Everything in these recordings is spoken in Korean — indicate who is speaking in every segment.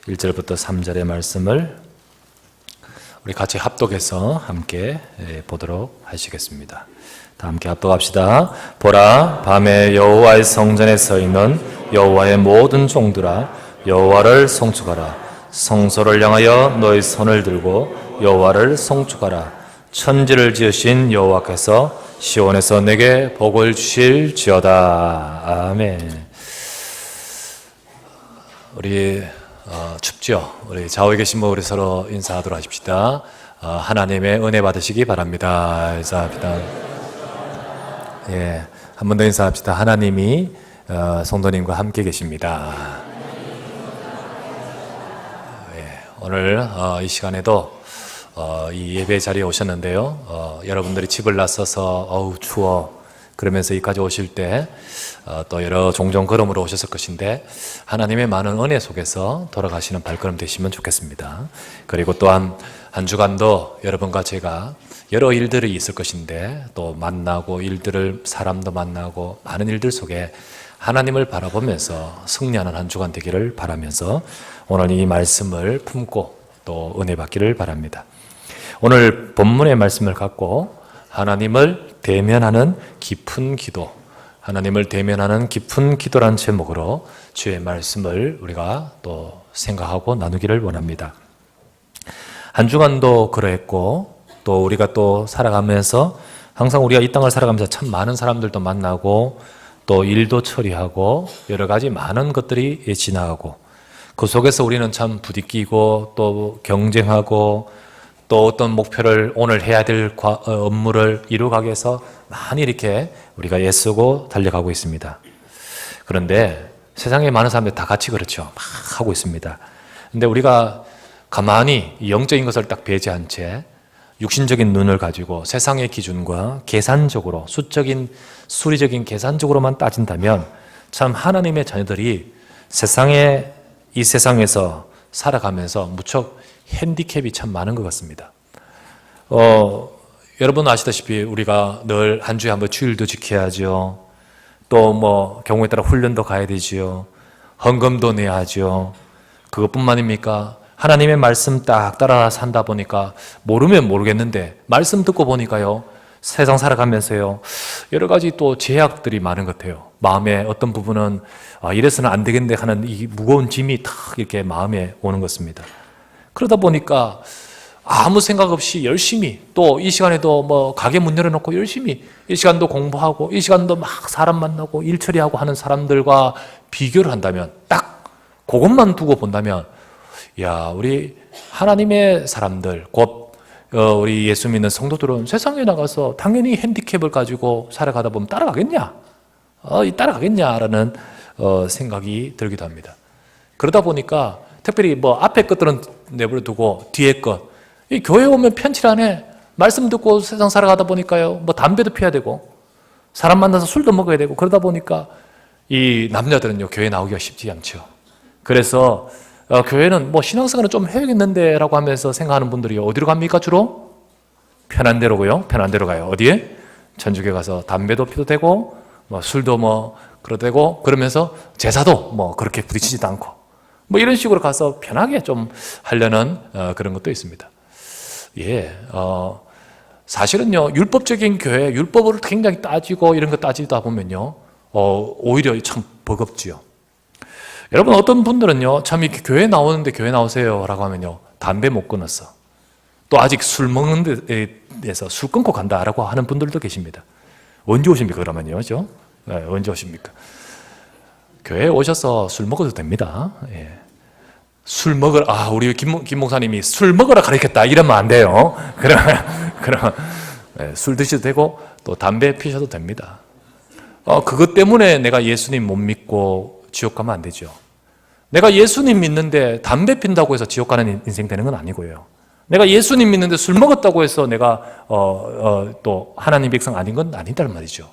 Speaker 1: 1절부터 3절의 말씀을 우리 같이 합독해서 함께 보도록 하시겠습니다. 다 함께 합독합시다. 보라, 밤에 여호와의 성전에 서 있는 여호와의 모든 종들아, 여호와를 송축하라. 성소를 향하여 너희 손을 들고 여호와를 송축하라. 천지를 지으신 여호와께서 시온에서 내게 복을 주실지어다. 아멘. 우리 춥죠? 우리 좌우에 계신 분 우리 서로 인사하도록 하십시다. 하나님의 은혜 받으시기 바랍니다. 인사합니다. 예, 한 번 더 인사합시다. 하나님이 성도님과 함께 계십니다. 예, 오늘 이 시간에도 이 예배 자리에 오셨는데요. 여러분들이 집을 나서서 어우 추워 그러면서 여기까지 오실 때 또 여러 종종 걸음으로 오셨을 것인데 하나님의 많은 은혜 속에서 돌아가시는 발걸음 되시면 좋겠습니다. 그리고 또한 한 주간도 여러분과 제가 여러 일들이 있을 것인데 또 만나고 사람도 만나고 많은 일들 속에 하나님을 바라보면서 승리하는 한 주간 되기를 바라면서 오늘 이 말씀을 품고 또 은혜 받기를 바랍니다. 오늘 본문의 말씀을 갖고 하나님을 대면하는 깊은 기도, 하나님을 대면하는 깊은 기도라는 제목으로 주의 말씀을 우리가 또 생각하고 나누기를 원합니다. 한 주간도 그러했고 또 우리가 또 살아가면서 항상 우리가 이 땅을 살아가면서 참 많은 사람들도 만나고 또 일도 처리하고 여러 가지 많은 것들이 지나가고 그 속에서 우리는 참 부딪히고 또 경쟁하고 또 어떤 목표를 오늘 해야 될 업무를 이루어가기 위해서 많이 이렇게 우리가 애쓰고 달려가고 있습니다. 그런데 세상에 많은 사람들이 다 같이 그렇죠. 막 하고 있습니다. 근데 우리가 가만히 영적인 것을 딱 배제한 채 육신적인 눈을 가지고 세상의 기준과 계산적으로 수리적인 계산적으로만 따진다면 참 하나님의 자녀들이 이 세상에서 살아가면서 무척 핸디캡이 참 많은 것 같습니다. 여러분 아시다시피 우리가 늘 한 주에 한 번 주일도 지켜야죠. 또 경우에 따라 훈련도 가야 되지요. 헌금도 내야 하죠. 그것뿐만입니까? 하나님의 말씀 딱 따라 산다 보니까 모르면 모르겠는데 말씀 듣고 보니까요. 세상 살아가면서요. 여러 가지 또 제약들이 많은 것 같아요. 마음에 어떤 부분은 이래서는 안 되겠네 하는 이 무거운 짐이 탁 이렇게 마음에 오는 것입니다. 그러다 보니까 아무 생각 없이 열심히 또 이 시간에도 가게 문 열어놓고 열심히 이 시간도 공부하고 이 시간도 막 사람 만나고 일 처리하고 하는 사람들과 비교를 한다면 딱 그것만 두고 본다면 우리 하나님의 사람들 곧 우리 예수 믿는 성도들은 세상에 나가서 당연히 핸디캡을 가지고 살아가다 보면 따라가겠냐라는 생각이 들기도 합니다. 그러다 보니까 특별히 앞에 것들은 내버려 두고 뒤에 것, 이 교회 오면 편칠하네. 말씀 듣고 세상 살아가다 보니까요. 담배도 피워야 되고 사람 만나서 술도 먹어야 되고 그러다 보니까 이 남자들은요 교회 나오기가 쉽지 않죠. 그래서 교회는 신앙생활은 좀 해야겠는데 라고 하면서 생각하는 분들이 어디로 갑니까? 주로? 편한 데로고요. 편한 데로 가요. 어디에? 천주교 가서 담배도 피도 되고 술도 그러도 되고 그러면서 제사도 그렇게 부딪히지도 않고 이런 식으로 가서 편하게 좀 하려는 그런 것도 있습니다. 사실은요 율법적인 교회, 율법을 굉장히 따지고 이런 거 따지다 보면요 오히려 참 버겁지요. 여러분 어떤 분들은요 참 이렇게 교회 나오는데 교회 나오세요 라고 하면요 담배 못 끊었어. 또 아직 술 먹는 데서 술 끊고 간다라고 하는 분들도 계십니다. 언제 오십니까 그러면요? 그죠? 언제 오십니까? 교회에 오셔서 술 먹어도 됩니다. 술 먹으라, 우리 김 목사님이 술 먹으라 가르쳤다 이러면 안 돼요. 그럼 술 드셔도 되고 또 담배 피셔도 됩니다. 그것 때문에 내가 예수님 못 믿고 지옥 가면 안 되죠. 내가 예수님 믿는데 담배 핀다고 해서 지옥 가는 인생 되는 건 아니고요. 내가 예수님 믿는데 술 먹었다고 해서 내가 또 하나님 백성 아닌 건 아니단 말이죠.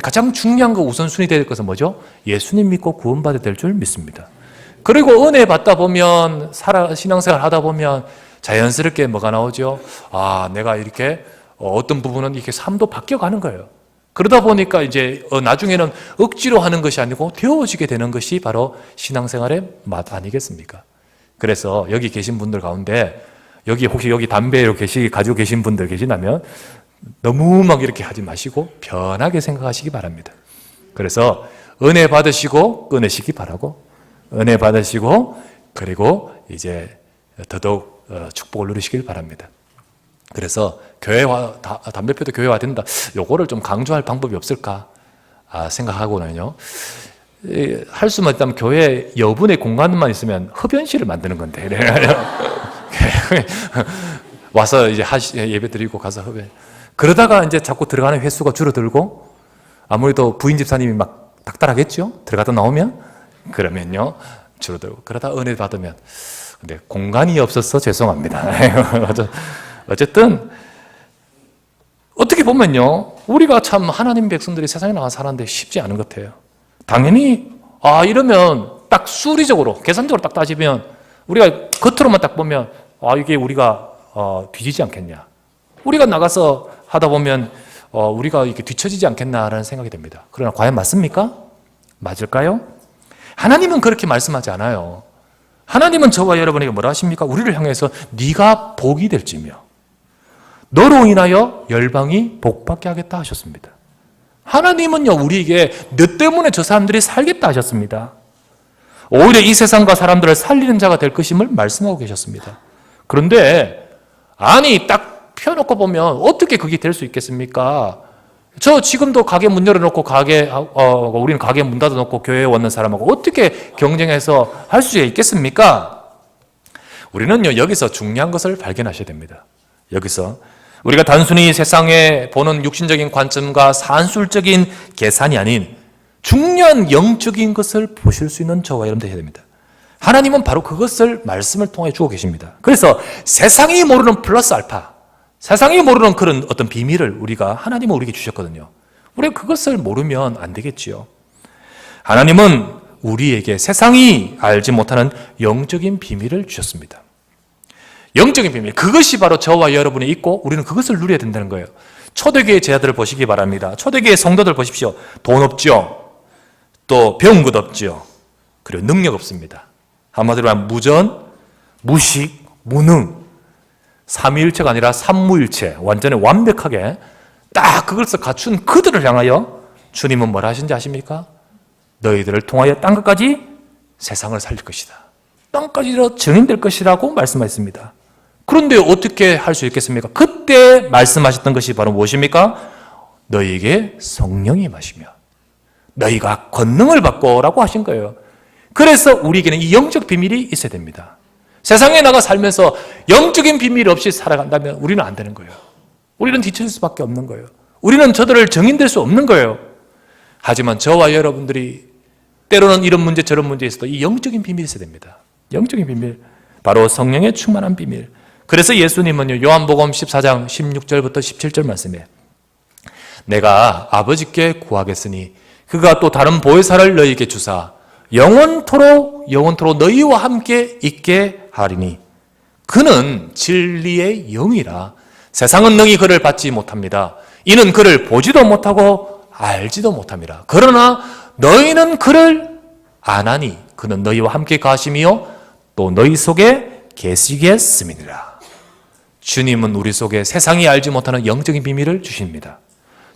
Speaker 1: 가장 중요한 거 우선순위 될 것은 뭐죠? 예수님 믿고 구원받아야 될 줄 믿습니다. 그리고 은혜 받다 보면 신앙생활 하다 보면 자연스럽게 뭐가 나오죠? 내가 이렇게 어떤 부분은 이렇게 삶도 바뀌어가는 거예요. 그러다 보니까 이제 나중에는 억지로 하는 것이 아니고 되어지게 되는 것이 바로 신앙생활의 맛 아니겠습니까? 그래서 여기 계신 분들 가운데 혹시 여기 담배로 가지고 계신 분들 계시다면 너무 막 이렇게 하지 마시고 편하게 생각하시기 바랍니다. 그래서 은혜 받으시고 끊으시기 바라고, 은혜 받으시고 그리고 이제 더더욱 축복을 누리시길 바랍니다. 그래서 담배 피워도 교회화 된다. 요거를 좀 강조할 방법이 없을까 생각하고는요. 할 수만 있다면 교회 여분의 공간만 있으면 흡연실을 만드는 건데. 와서 이제 예배 드리고 가서 흡연. 그러다가 이제 자꾸 들어가는 횟수가 줄어들고 아무래도 부인 집사님이 막 닥달하겠죠? 들어가다 나오면? 그러면요. 줄어들고. 그러다 은혜 받으면. 근데 공간이 없어서 죄송합니다. 어쨌든 어떻게 보면요. 우리가 참 하나님 백성들이 세상에 나가 사는데 쉽지 않은 것 같아요. 당연히 이러면 딱 수리적으로 계산적으로 딱 따지면 우리가 겉으로만 딱 보면 이게 우리가 뒤지지 않겠냐. 우리가 나가서 하다 보면 우리가 이렇게 뒤처지지 않겠나라는 생각이 듭니다. 그러나 과연 맞습니까? 맞을까요? 하나님은 그렇게 말씀하지 않아요. 하나님은 저와 여러분에게 뭐라 하십니까? 우리를 향해서 네가 복이 될지며 너로 인하여 열방이 복받게 하겠다 하셨습니다. 하나님은요 우리에게 너 때문에 저 사람들이 살겠다 하셨습니다. 오히려 이 세상과 사람들을 살리는 자가 될 것임을 말씀하고 계셨습니다. 그런데 딱 펴놓고 보면 어떻게 그게 될 수 있겠습니까? 저 지금도 가게 문 열어놓고 우리는 가게 문 닫아놓고 교회에 왔는 사람하고 어떻게 경쟁해서 할 수 있겠습니까? 우리는요 여기서 중요한 것을 발견하셔야 됩니다. 여기서 우리가 단순히 세상에 보는 육신적인 관점과 산술적인 계산이 아닌 중요한 영적인 것을 보실 수 있는 저와 여러분 되셔야 됩니다. 하나님은 바로 그것을 말씀을 통해 주고 계십니다. 그래서 세상이 모르는 플러스 알파, 세상이 모르는 그런 어떤 비밀을 하나님은 우리에게 주셨거든요. 우리가 그것을 모르면 안 되겠지요. 하나님은 우리에게 세상이 알지 못하는 영적인 비밀을 주셨습니다. 영적인 비밀, 그것이 바로 저와 여러분이 있고 우리는 그것을 누려야 된다는 거예요. 초대교회 제자들을 보시기 바랍니다. 초대교회 성도들 보십시오. 돈 없죠. 또 배운 것 없죠. 그리고 능력 없습니다. 한마디로 하면 무전, 무식, 무능. 삼위일체가 아니라 삼무일체. 완전히 완벽하게 딱 그것을 갖춘 그들을 향하여 주님은 뭐라 하신지 아십니까? 너희들을 통하여 땅끝까지 세상을 살릴 것이다. 땅까지로 증인될 것이라고 말씀하셨습니다. 그런데 어떻게 할 수 있겠습니까? 그때 말씀하셨던 것이 바로 무엇입니까? 너희에게 성령이 임하시며 너희가 권능을 받고라고 하신 거예요. 그래서 우리에게는 이 영적 비밀이 있어야 됩니다. 세상에 나가 살면서 영적인 비밀 없이 살아간다면 우리는 안 되는 거예요. 우리는 뒤처질 수밖에 없는 거예요. 우리는 저들을 증인될 수 없는 거예요. 하지만 저와 여러분들이 때로는 이런 문제 저런 문제에 있어도 이 영적인 비밀이 있어야 됩니다. 영적인 비밀, 바로 성령의 충만한 비밀. 그래서 예수님은요 요한복음 14장 16절부터 17절 말씀에 내가 아버지께 구하겠으니 그가 또 다른 보혜사를 너희에게 주사 영원토록 너희와 함께 있게 하리니 그는 진리의 영이라 세상은 능히 그를 받지 못합니다. 이는 그를 보지도 못하고 알지도 못함이라. 그러나 너희는 그를 아나니 그는 너희와 함께 가심이요 또 너희 속에 계시겠음이니라. 주님은 우리 속에 세상이 알지 못하는 영적인 비밀을 주십니다.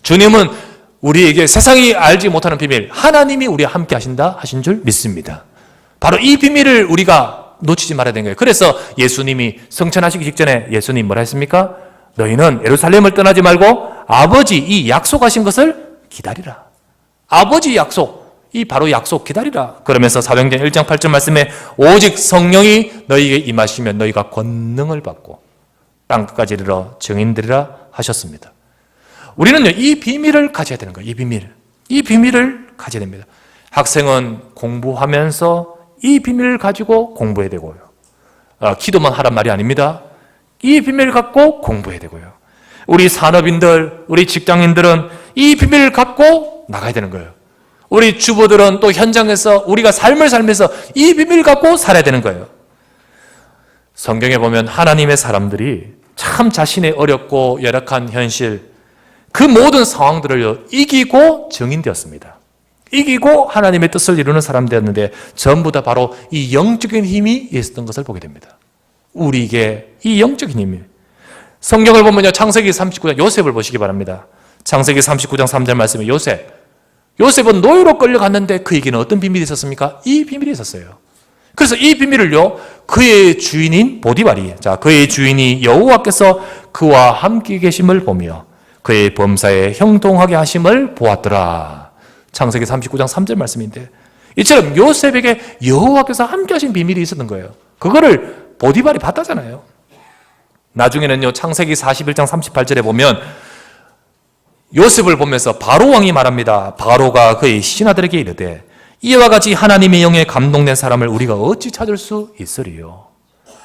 Speaker 1: 주님은 우리에게 세상이 알지 못하는 비밀, 하나님이 우리와 함께 하신 줄 믿습니다. 바로 이 비밀을 우리가 놓치지 말아야 되는 거예요. 그래서 예수님이 성천하시기 직전에 예수님 뭐라 했습니까? 너희는 예루살렘을 떠나지 말고 아버지 이 약속하신 것을 기다리라. 아버지 약속, 이 바로 약속 기다리라. 그러면서 사도행전 1장 8절 말씀에 오직 성령이 너희에게 임하시면 너희가 권능을 받고 땅끝까지 이르러 증인되리라 하셨습니다. 우리는요 이 비밀을 가져야 되는 거예요. 이 비밀을 가져야 됩니다. 학생은 공부하면서 이 비밀을 가지고 공부해야 되고요. 기도만 하란 말이 아닙니다. 이 비밀을 갖고 공부해야 되고요. 우리 산업인들, 우리 직장인들은 이 비밀을 갖고 나가야 되는 거예요. 우리 주부들은 또 현장에서 우리가 삶을 살면서 이 비밀을 갖고 살아야 되는 거예요. 성경에 보면 하나님의 사람들이 참 자신의 어렵고 열악한 현실, 그 모든 상황들을 이기고 증인되었습니다. 이기고 하나님의 뜻을 이루는 사람 되었는데 전부 다 바로 이 영적인 힘이 있었던 것을 보게 됩니다. 우리에게 이 영적인 힘이, 성경을 보면요, 창세기 39장 요셉을 보시기 바랍니다. 창세기 39장 3절 말씀에 요셉은 노예로 끌려갔는데 그에게는 어떤 비밀이 있었습니까? 이 비밀이 있었어요. 그래서 이 비밀을요, 그의 주인인 보디발이, 그의 주인이 여호와께서 그와 함께 계심을 보며 그의 범사에 형통하게 하심을 보았더라. 창세기 39장 3절 말씀인데, 이처럼 요셉에게 여호와께서 함께 하신 비밀이 있었던 거예요. 그거를 보디발이 봤다잖아요. 나중에는요, 창세기 41장 38절에 보면 요셉을 보면서 바로 왕이 말합니다. 바로가 그의 신하들에게 이르되 이와 같이 하나님의 영에 감동된 사람을 우리가 어찌 찾을 수 있으리요.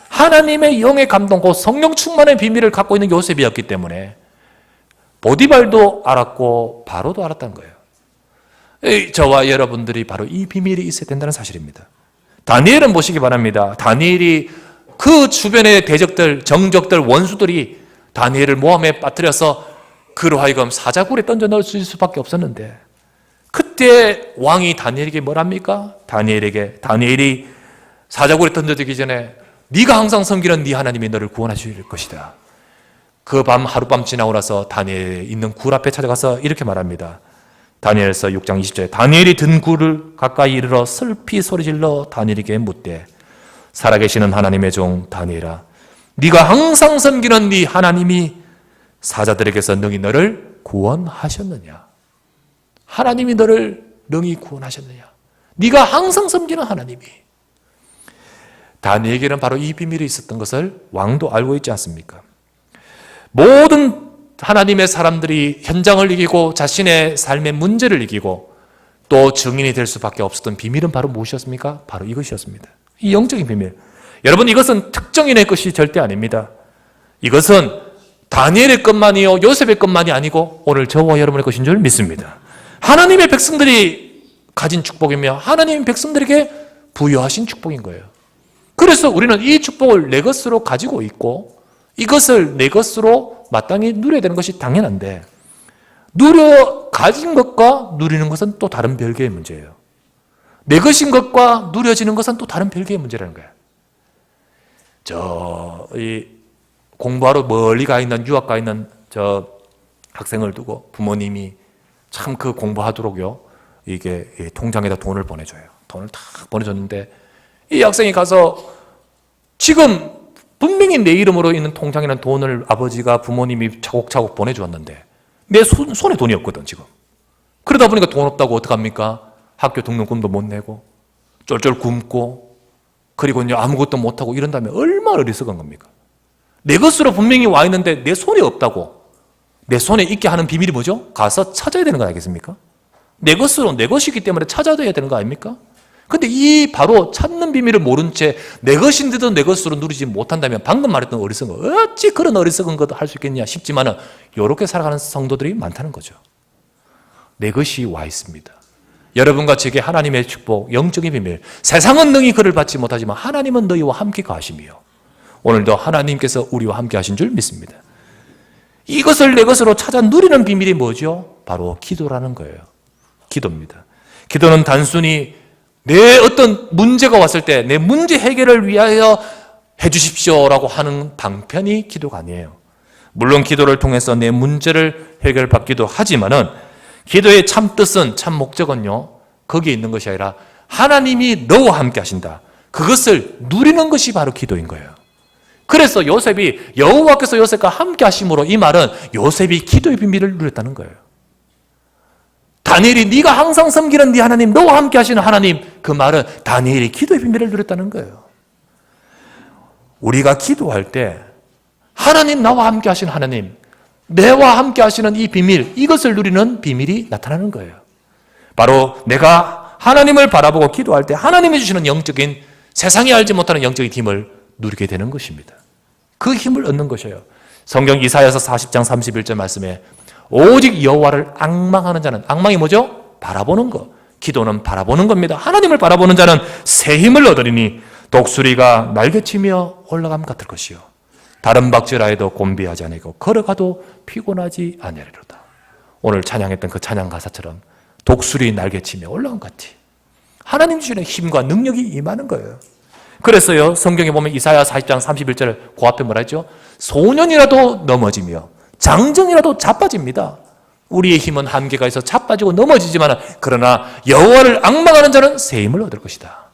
Speaker 1: 하나님의 영에 감동, 그 성령 충만의 비밀을 갖고 있는 요셉이었기 때문에 보디발도 알았고 바로도 알았다는 거예요. 저와 여러분들이 바로 이 비밀이 있어야 된다는 사실입니다. 다니엘은 보시기 바랍니다. 다니엘이 그 주변의 대적들, 정적들, 원수들이 다니엘을 모함에 빠뜨려서 그로 하여금 사자굴에 던져 넣을 수밖에 없었는데, 그때 왕이 다니엘에게 뭐랍니까? 다니엘이 사자굴에 던져지기 전에 네가 항상 섬기는 네 하나님이 너를 구원하실 것이다. 그 밤 하룻밤 지나고 나서 다니엘이 있는 굴 앞에 찾아가서 이렇게 말합니다. 다니엘서 6장 20절에 다니엘이 든 굴을 가까이 이르러 슬피 소리질러 다니엘에게 묻되 살아계시는 하나님의 종 다니엘아, 네가 항상 섬기는 네 하나님이 사자들에게서 능히 너를 구원하셨느냐? 하나님이 너를 능히 구원하셨느냐? 네가 항상 섬기는 하나님이. 다니엘에게는 바로 이 비밀이 있었던 것을 왕도 알고 있지 않습니까? 모든 하나님의 사람들이 현장을 이기고 자신의 삶의 문제를 이기고 또 증인이 될 수밖에 없었던 비밀은 바로 무엇이었습니까? 바로 이것이었습니다. 이 영적인 비밀. 여러분, 이것은 특정인의 것이 절대 아닙니다. 이것은 다니엘의 것만이요, 요셉의 것만이 아니고 오늘 저와 여러분의 것인 줄 믿습니다. 하나님의 백성들이 가진 축복이며 하나님의 백성들에게 부여하신 축복인 거예요. 그래서 우리는 이 축복을 내 것으로 가지고 있고 이것을 내 것으로 마땅히 누려야 되는 것이 당연한데, 가진 것과 누리는 것은 또 다른 별개의 문제예요. 내 것인 것과 누려지는 것은 또 다른 별개의 문제라는 거예요. 공부하러 멀리 가 있는, 유학 가 있는 저 학생을 두고 부모님이 참 그 공부하도록요, 이게 통장에다 돈을 보내줘요. 돈을 딱 보내줬는데 이 학생이 가서 지금 분명히 내 이름으로 있는 통장에는 돈을 아버지가, 부모님이 차곡차곡 보내주었는데 내 손에 돈이 없거든 지금. 그러다 보니까 돈 없다고 어떡합니까? 학교 등록금도 못 내고 쫄쫄 굶고 그리고 아무것도 못하고 이런다면 얼마나 어리석은 겁니까? 내 것으로 분명히 와 있는데 내 손에 없다고. 내 손에 있게 하는 비밀이 뭐죠? 가서 찾아야 되는 거 아니겠습니까? 내 것으로, 내 것이기 때문에 찾아야 되는 거 아닙니까? 근데 이 바로 찾는 비밀을 모른 채 내 것인데도 내 것으로 누리지 못한다면 방금 말했던 어리석은 거, 어찌 그런 어리석은 것도 할 수 있겠냐 싶지만은 이렇게 살아가는 성도들이 많다는 거죠. 내 것이 와 있습니다. 여러분과 제게 하나님의 축복, 영적인 비밀, 세상은 능히 그를 받지 못하지만 하나님은 너희와 함께 가심이요. 오늘도 하나님께서 우리와 함께 하신 줄 믿습니다. 이것을 내 것으로 찾아 누리는 비밀이 뭐죠? 바로 기도라는 거예요. 기도입니다. 기도는 단순히 내 어떤 문제가 왔을 때 내 문제 해결을 위하여 해 주십시오라고 하는 방편이 기도가 아니에요. 물론 기도를 통해서 내 문제를 해결받기도 하지만은 기도의 참 뜻은, 참 목적은요, 거기에 있는 것이 아니라 하나님이 너와 함께 하신다. 그것을 누리는 것이 바로 기도인 거예요. 그래서 요셉이 여호와께서 요셉과 함께 하심으로 이 말은 요셉이 기도의 비밀을 누렸다는 거예요. 다니엘이 네가 항상 섬기는 네 하나님, 너와 함께 하시는 하나님, 그 말은 다니엘이 기도의 비밀을 누렸다는 거예요. 우리가 기도할 때 하나님, 나와 함께 하시는 하나님, 내와 함께 하시는 이 비밀, 이것을 누리는 비밀이 나타나는 거예요. 바로 내가 하나님을 바라보고 기도할 때 하나님이 주시는 영적인, 세상이 알지 못하는 영적인 힘을 누리게 되는 것입니다. 그 힘을 얻는 것이에요. 성경 이사야서 40장 31절 말씀에 오직 여호와를 앙망하는 자는, 앙망이 뭐죠? 바라보는 것. 기도는 바라보는 겁니다. 하나님을 바라보는 자는 새 힘을 얻으리니 독수리가 날개치며 올라감 같을 것이요 다른 박질하여도 곤비하지 아니고 걸어가도 피곤하지 아니하리로다. 오늘 찬양했던 그 찬양 가사처럼 독수리 날개치며 올라온 것 같이 하나님 주시는 힘과 능력이 임하는 거예요. 그래서요, 성경에 보면 이사야 40장 31절 그 앞에 뭐라 했죠? 소년이라도 넘어지며 장정이라도 자빠집니다. 우리의 힘은 한계가 있어 자빠지고 넘어지지만 그러나 여호와를 앙망하는 자는 새 힘을 얻을 것이다.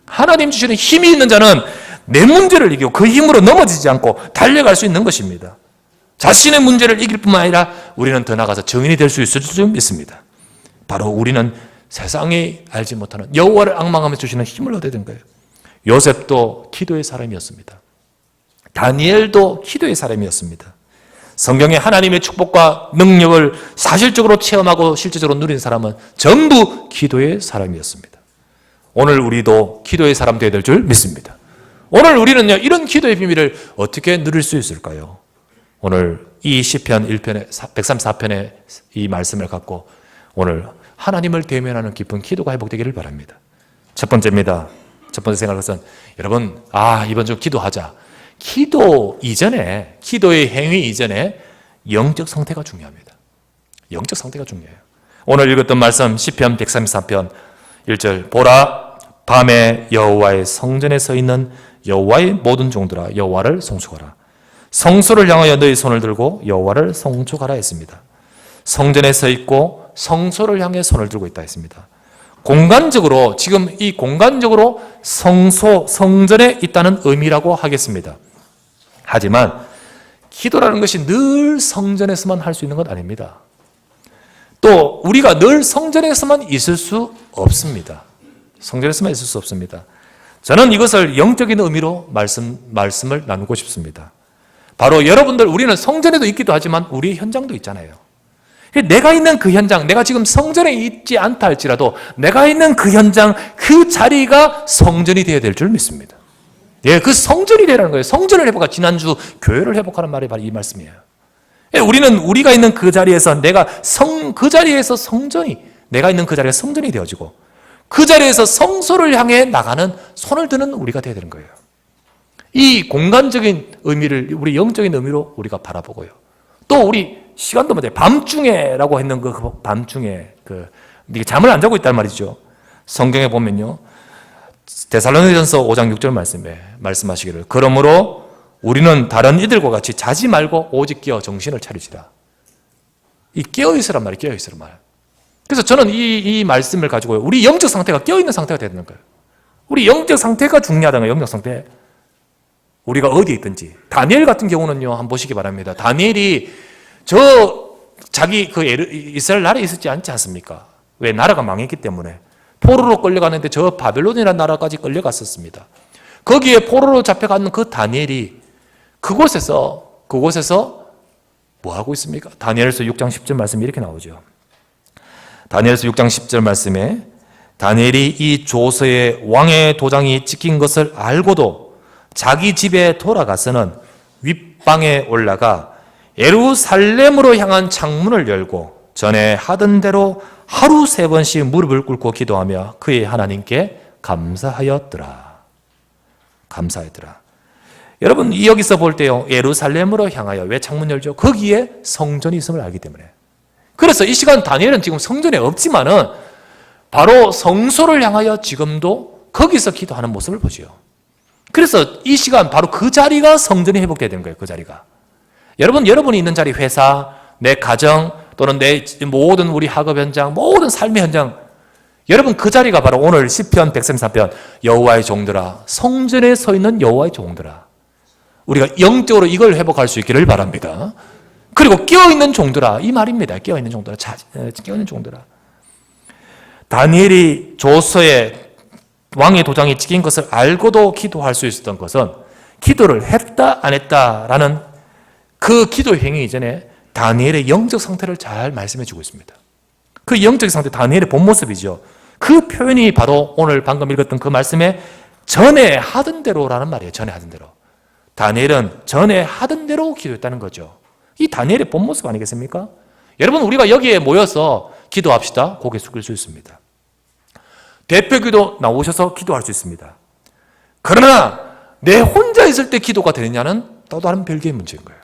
Speaker 1: 하나님 주시는 힘이 있는 자는 내 문제를 이기고 그 힘으로 넘어지지 않고 달려갈 수 있는 것입니다. 자신의 문제를 이길 뿐만 아니라 우리는 더 나아가서 정인이 될 수 있을 줄 믿습니다. 바로 우리는 세상에 알지 못하는 여호와를 앙망하며 주시는 힘을 얻어야 되는 거예요. 요셉도 기도의 사람이었습니다. 다니엘도 기도의 사람이었습니다. 성경에 하나님의 축복과 능력을 사실적으로 체험하고 실제적으로 누린 사람은 전부 기도의 사람이었습니다. 오늘 우리도 기도의 사람 되어야 될 줄 믿습니다. 오늘 우리는요, 이런 기도의 비밀을 어떻게 누릴 수 있을까요? 오늘 이 시편 1편의 134편의 이 말씀을 갖고 오늘 하나님을 대면하는 깊은 기도가 회복되기를 바랍니다. 첫 번째입니다. 첫 번째 생각할 것은 여러분, 이번 주 기도하자. 기도 이전에, 기도의 행위 이전에 영적 상태가 중요합니다. 영적 상태가 중요해요. 오늘 읽었던 말씀 시편 134편 1절 보라 밤에 여호와의 성전에 서 있는 여호와의 모든 종들아 여호와를 송축하라. 성소를 향하여 너희 손을 들고 여호와를 송축하라 했습니다. 성전에 서 있고 성소를 향해 손을 들고 있다 했습니다. 공간적으로 지금 이 공간적으로 성소, 성전에 있다는 의미라고 하겠습니다. 하지만 기도라는 것이 늘 성전에서만 할 수 있는 것 아닙니다. 또 우리가 늘 성전에서만 있을 수 없습니다. 성전에서만 있을 수 없습니다. 저는 이것을 영적인 의미로 말씀을 나누고 싶습니다. 바로 여러분들 우리는 성전에도 있기도 하지만 우리 현장도 있잖아요. 내가 있는 그 현장, 내가 지금 성전에 있지 않다 할지라도 내가 있는 그 현장, 그 자리가 성전이 되어야 될 줄 믿습니다. 예, 그 성전이 되라는 거예요. 성전을 회복하, 지난주 교회를 회복하는 말이 바로 이 말씀이에요. 예, 우리는 우리가 있는 그 자리에서 그 자리에서 성전이, 내가 있는 그 자리가 성전이 되어지고 그 자리에서 성소를 향해 나가는 손을 드는 우리가 되어야 되는 거예요. 이 공간적인 의미를 우리 영적인 의미로 우리가 바라보고요. 또 우리 시간도 맞아요. 밤중에라고 했는 그 밤중에 잠을 안 자고 있단 말이죠. 성경에 보면요. 데살로니가전서 5장 6절 말씀에 말씀하시기를 그러므로 우리는 다른 이들과 같이 자지 말고 오직 깨어 정신을 차리지라. 이 깨어 있으란 말이에요. 깨어 있으란 말. 그래서 저는 이 말씀을 가지고 우리 영적 상태가 깨어 있는 상태가 되는 거예요. 우리 영적 상태가 중요하다는 거예요. 영적 상태. 우리가 어디에 있든지. 다니엘 같은 경우는요, 한번 보시기 바랍니다. 다니엘이 자기 이스라엘 나라에 있었지 않습니까? 왜? 나라가 망했기 때문에. 포로로 끌려가는데 저 바벨론이라는 나라까지 끌려갔었습니다. 거기에 포로로 잡혀가는 그 다니엘이 그곳에서 뭐 하고 있습니까? 다니엘서 6장 10절 말씀이 이렇게 나오죠. 다니엘서 6장 10절 말씀에 다니엘이 이 조서에 왕의 도장이 찍힌 것을 알고도 자기 집에 돌아가서는 윗방에 올라가 예루살렘으로 향한 창문을 열고 전에 하던 대로 하루 3번씩 무릎을 꿇고 기도하며 그의 하나님께 감사하였더라. 여러분 여기서 볼 때요, 예루살렘으로 향하여 왜 창문 열죠? 거기에 성전이 있음을 알기 때문에. 그래서 이 시간 다니엘은 지금 성전에 없지만은 바로 성소를 향하여 지금도 거기서 기도하는 모습을 보죠. 그래서 이 시간 바로 그 자리가 성전이 회복되어야 되는 거예요. 그 자리가. 여러분이 있는 자리, 회사, 내 가정 또는 내 모든 우리 학업 현장, 모든 삶의 현장, 여러분 그 자리가 바로 오늘 시편 134편 여호와의 종들아, 성전에 서 있는 여호와의 종들아. 우리가 영적으로 이걸 회복할 수 있기를 바랍니다. 그리고 깨어있는 종들아, 이 말입니다. 깨어있는 종들아, 깨어있는 종들아. 다니엘이 조서에 왕의 도장이 찍힌 것을 알고도 기도할 수 있었던 것은 기도를 했다 안 했다라는 그 기도 행위 이전에 다니엘의 영적 상태를 잘 말씀해 주고 있습니다. 그 영적 상태, 다니엘의 본 모습이죠. 그 표현이 바로 오늘 방금 읽었던 그 말씀에 전에 하던 대로라는 말이에요. 전에 하던 대로. 다니엘은 전에 하던 대로 기도했다는 거죠. 이 다니엘의 본 모습 아니겠습니까? 여러분 우리가 여기에 모여서 기도합시다. 고개 숙일 수 있습니다. 대표기도 나오셔서 기도할 수 있습니다. 그러나 내 혼자 있을 때 기도가 되느냐는 또 다른 별개의 문제인 거예요.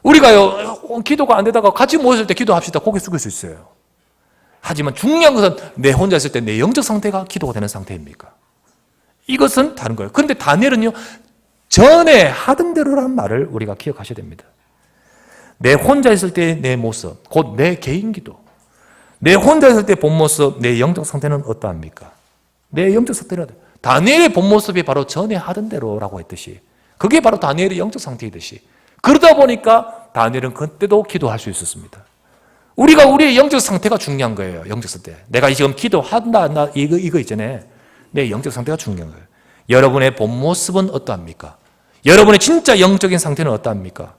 Speaker 1: 우리가요 기도가 안 되다가 같이 모였을 때 기도합시다. 고개 숙일 수 있어요. 하지만 중요한 것은 내 혼자 있을 때 내 영적 상태가 기도가 되는 상태입니까? 이것은 다른 거예요. 그런데 다니엘은요, 전에 하던 대로라는 말을 우리가 기억하셔야 됩니다. 내 혼자 있을 때 내 모습, 곧 내 개인 기도. 내 혼자 있을 때 본 모습, 내 영적 상태는 어떠합니까? 내 영적 상태는 다니엘의 본 모습이 바로 전에 하던 대로라고 했듯이, 그게 바로 다니엘의 영적 상태이듯이, 그러다 보니까 다니엘은 그때도 기도할 수 있었습니다. 우리가 우리의 영적 상태가 중요한 거예요. 영적 상태. 내가 지금 기도한다, 한다, 이거 있잖아요. 내 영적 상태가 중요한 거예요. 여러분의 본 모습은 어떠합니까? 여러분의 진짜 영적인 상태는 어떠합니까?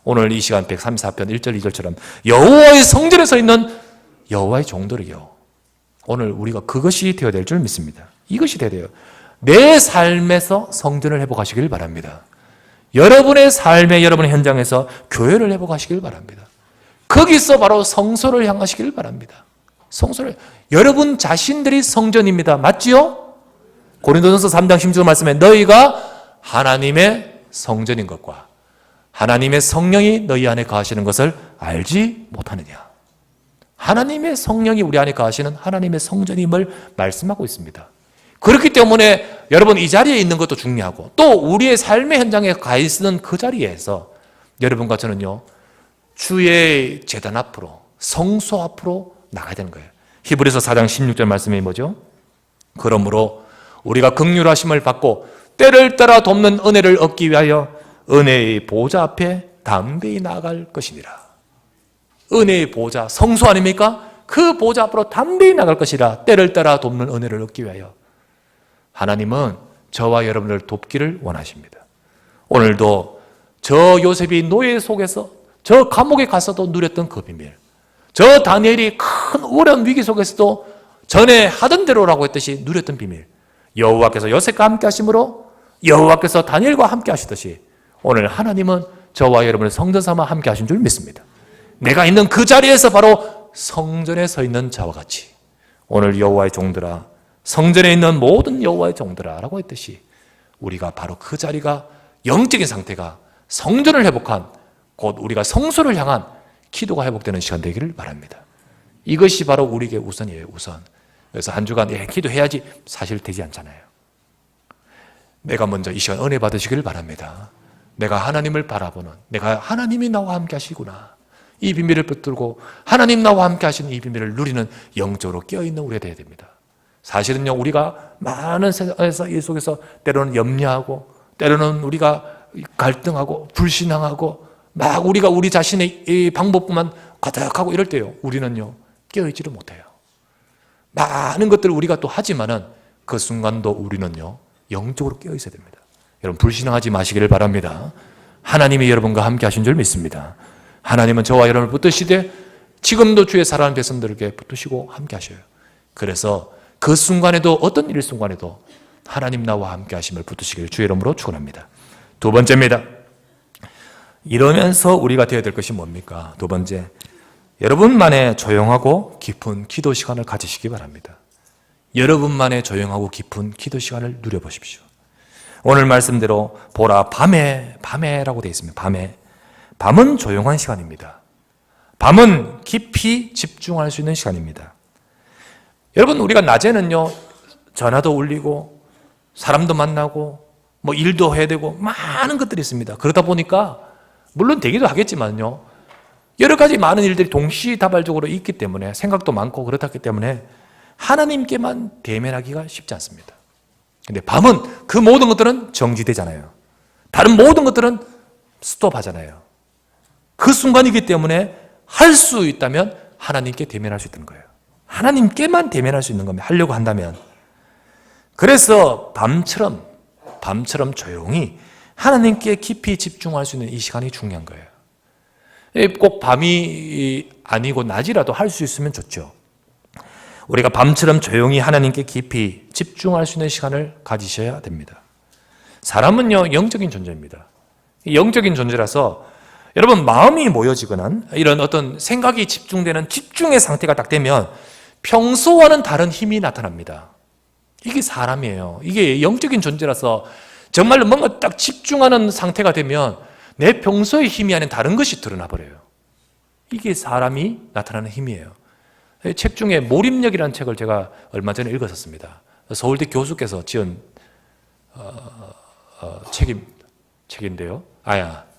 Speaker 1: 오늘 이 시간 134편 1절 2절처럼 여호와의 성전에 서 있는 여호와의 종들이요. 오늘 우리가 그것이 되어야 될 줄 믿습니다. 이것이 되어야 돼요. 내 삶에서 성전을 회복하시길 바랍니다. 여러분의 삶에, 여러분의 현장에서 교회를 회복하시길 바랍니다. 거기서 바로 성소를 향하시길 바랍니다. 성소를, 여러분 자신들이 성전입니다. 맞지요? 고린도전서 3장 16절 말씀에 너희가 하나님의 성전인 것과 하나님의 성령이 너희 안에 거하시는 것을 알지 못하느냐. 하나님의 성령이 우리 안에 거하시는 하나님의 성전임을 말씀하고 있습니다. 그렇기 때문에 여러분 이 자리에 있는 것도 중요하고, 또 우리의 삶의 현장에 가 있는 그 자리에서 여러분과 저는요, 주의 제단 앞으로, 성소 앞으로 나가야 되는 거예요. 히브리서 4장 16절 말씀이 뭐죠? 그러므로 우리가 긍휼하심을 받고 때를 따라 돕는 은혜를 얻기 위하여 은혜의 보좌 앞에 담대히 나아갈 것이니라. 은혜의 보좌, 성소 아닙니까? 그 보좌 앞으로 담대히 나갈 것이라. 때를 따라 돕는 은혜를 얻기 위하여. 하나님은 저와 여러분을 돕기를 원하십니다. 오늘도 저 요셉이 노예 속에서, 저 감옥에 가서도 누렸던 그 비밀, 저 다니엘이 큰 어려운 위기 속에서도 전에 하던 대로라고 했듯이 누렸던 비밀, 여호와께서 요셉과 함께 하심으로 여호와께서 다니엘과 함께 하시듯이 오늘 하나님은 저와 여러분을 성전 삼아 함께 하신 줄 믿습니다. 내가 있는 그 자리에서 바로 성전에 서 있는 자와 같이 오늘 여호와의 종들아, 성전에 있는 모든 여호와의 종들아 라고 했듯이 우리가 바로 그 자리가, 영적인 상태가 성전을 회복한, 곧 우리가 성소를 향한 기도가 회복되는 시간 되기를 바랍니다. 이것이 바로 우리에게 우선이에요. 우선. 그래서 한 주간 기도해야지, 사실 되지 않잖아요. 내가 먼저 이 시간 은혜 받으시기를 바랍니다. 내가 하나님을 바라보는, 내가 하나님이 나와 함께 하시구나, 이 비밀을 붙들고 하나님 나와 함께 하시는 이 비밀을 누리는 영적으로 깨어있는 우리가 되어야 됩니다. 사실은요, 우리가 많은 세상에서 이 속에서 때로는 염려하고, 때로는 우리가 갈등하고 불신앙하고 막 우리가 우리 자신의 이 방법만 가득하고 이럴 때요, 우리는요 깨어있지를 못해요. 많은 것들을 우리가 또 하지만은 그 순간도 우리는요 영적으로 깨어있어야 됩니다. 여러분 불신앙하지 마시기를 바랍니다. 하나님이 여러분과 함께 하신 줄 믿습니다. 하나님은 저와 여러분을 붙드시되 지금도 주의 사랑하는 백성들에게 붙드시고 함께 하셔요. 그래서 그 순간에도, 어떤 일 순간에도 하나님 나와 함께 하심을 붙드시기를 주의 이름으로 축원합니다. 두 번째입니다. 이러면서 우리가 되어야 될 것이 뭡니까? 두 번째, 여러분만의 조용하고 깊은 기도 시간을 가지시기 바랍니다. 여러분만의 조용하고 깊은 기도 시간을 누려보십시오. 오늘 말씀대로 보라 밤에라고 되어 있습니다. 밤은 조용한 시간입니다. 밤은 깊이 집중할 수 있는 시간입니다. 여러분, 우리가 낮에는요 전화도 울리고 사람도 만나고 뭐 일도 해야 되고 많은 것들이 있습니다. 그러다 보니까 물론 되기도 하겠지만요, 여러 가지 많은 일들이 동시다발적으로 있기 때문에, 생각도 많고 그렇기 때문에 하나님께만 대면하기가 쉽지 않습니다. 근데 밤은 그 모든 것들은 정지되잖아요. 다른 모든 것들은 스톱하잖아요. 그 순간이기 때문에 할 수 있다면 하나님께 대면할 수 있는 거예요. 하나님께만 대면할 수 있는 겁니다. 하려고 한다면. 그래서 밤처럼 조용히 하나님께 깊이 집중할 수 있는 이 시간이 중요한 거예요. 꼭 밤이 아니고 낮이라도 할 수 있으면 좋죠. 우리가 밤처럼 조용히 하나님께 깊이 집중할 수 있는 시간을 가지셔야 됩니다. 사람은요 영적인 존재입니다. 영적인 존재라서 여러분, 마음이 모여지거나 이런 어떤 생각이 집중되는 집중의 상태가 딱 되면 평소와는 다른 힘이 나타납니다. 이게 사람이에요. 이게 영적인 존재라서 정말로 뭔가 딱 집중하는 상태가 되면 내 평소의 힘이 아닌 다른 것이 드러나 버려요. 이게 사람이 나타나는 힘이에요. 책 중에 몰입력이라는 책을 제가 얼마 전에 읽었었습니다. 서울대 교수께서 지은 책인데요.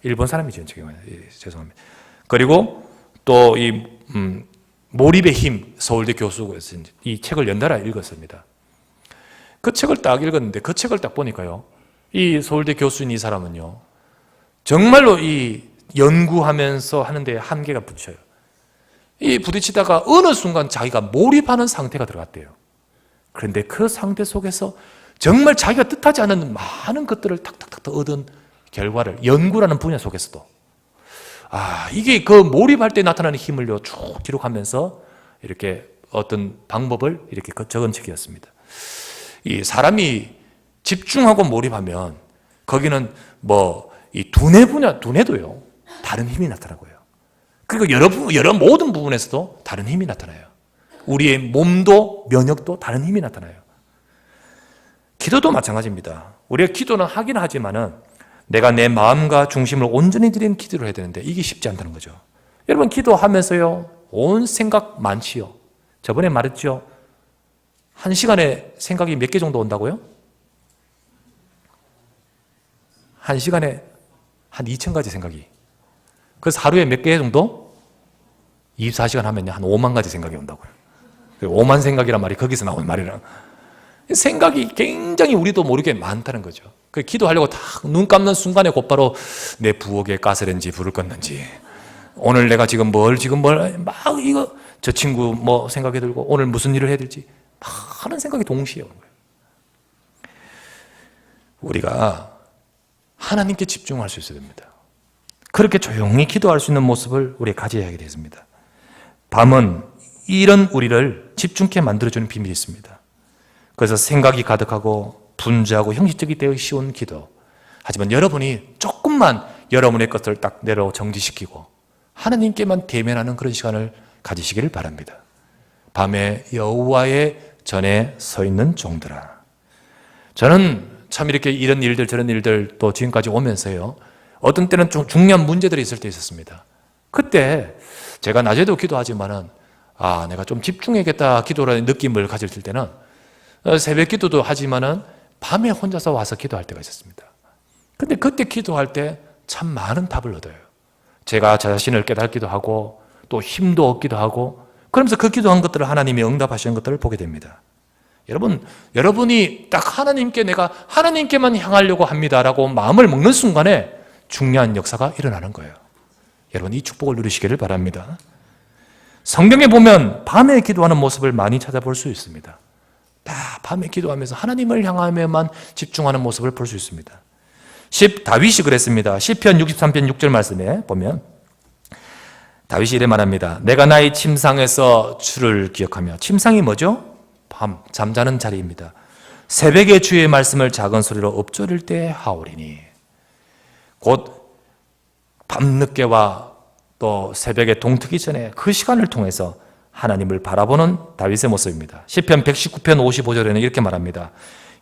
Speaker 1: 일본 사람이 지은 책이에요. 죄송합니다. 그리고 또 이 몰입의 힘, 서울대 교수가 쓴 이 책을 연달아 읽었습니다. 그 책을 딱 읽었는데 그 책을 딱 보니까요, 이 서울대 교수인 이 사람은요, 정말로 이 연구하면서 하는데 한계가 부딪혀요. 이 부딪히다가 어느 순간 자기가 몰입하는 상태가 들어갔대요. 그런데 그 상태 속에서 정말 자기가 뜻하지 않은 많은 것들을 탁탁탁 얻은 결과를, 연구라는 분야 속에서도 이게 그 몰입할 때 나타나는 힘을요 쭉 기록하면서 이렇게 어떤 방법을 이렇게 적은 책이었습니다. 이 사람이 집중하고 몰입하면 거기는 이 두뇌 분야, 두뇌도요 다른 힘이 나타나고요. 그리고 여러 모든 부분에서도 다른 힘이 나타나요. 우리의 몸도 면역도 다른 힘이 나타나요. 기도도 마찬가지입니다. 우리가 기도는 하긴 하지만은 내가 내 마음과 중심을 온전히 드린 기도를 해야 되는데 이게 쉽지 않다는 거죠. 여러분 기도하면서요 온 생각 많지요. 저번에 말했죠. 한 시간에 생각이 몇 개 정도 온다고요? 한 시간에 한 2,000가지 생각이. 그래서 하루에 몇 개 정도? 24시간 하면 한 5만 가지 생각이 온다고요. 5만 생각이란 말이 거기서 나온 말이랑. 생각이 굉장히 우리도 모르게 많다는 거죠. 그 기도하려고 딱 눈 감는 순간에 곧바로 내 부엌에 가스레인지 불을 껐는지, 오늘 내가 지금 막 이거 저 친구 뭐 생각이 들고 오늘 무슨 일을 해야 될지 많은 생각이 동시에 오는 거예요. 우리가 하나님께 집중할 수 있어야 됩니다. 그렇게 조용히 기도할 수 있는 모습을 우리가 가져야 하게 되습니다. 밤은 이런 우리를 집중케 만들어주는 비밀이 있습니다. 그래서 생각이 가득하고 분주하고 형식적이 되어 쉬운 기도. 하지만 여러분이 조금만 여러분의 것을 딱 내려 정지시키고 하나님께만 대면하는 그런 시간을 가지시기를 바랍니다. 밤에 여호와의 전에 서 있는 종들아. 저는 참 이렇게 이런 일들 저런 일들 또 지금까지 오면서요, 어떤 때는 좀 중요한 문제들이 있을 때 있었습니다. 그때 제가 낮에도 기도하지만은 내가 좀 집중해야겠다 기도라는 느낌을 가질 때는 새벽 기도도 하지만은 밤에 혼자서 와서 기도할 때가 있었습니다. 근데 그때 기도할 때 참 많은 답을 얻어요. 제가 저 자신을 깨닫기도 하고 또 힘도 얻기도 하고, 그러면서 그 기도한 것들을 하나님이 응답하시는 것들을 보게 됩니다. 여러분이 딱 내가 하나님께만 향하려고 합니다라고 마음을 먹는 순간에 중요한 역사가 일어나는 거예요. 여러분 이 축복을 누리시기를 바랍니다. 성경에 보면 밤에 기도하는 모습을 많이 찾아볼 수 있습니다. 다 밤에 기도하면서 하나님을 향하며만 집중하는 모습을 볼 수 있습니다. 다윗이 그랬습니다. 시편 63편 6절 말씀에 보면 다윗이 이래 말합니다. 내가 나의 침상에서 주를 기억하며, 침상이 뭐죠? 밤, 잠자는 자리입니다. 새벽에 주의 말씀을 작은 소리로 읊조릴 때 하오리니. 곧 밤늦게와 또 새벽에 동트기 전에 그 시간을 통해서 하나님을 바라보는 다윗의 모습입니다. 시편 119편 55절에는 이렇게 말합니다.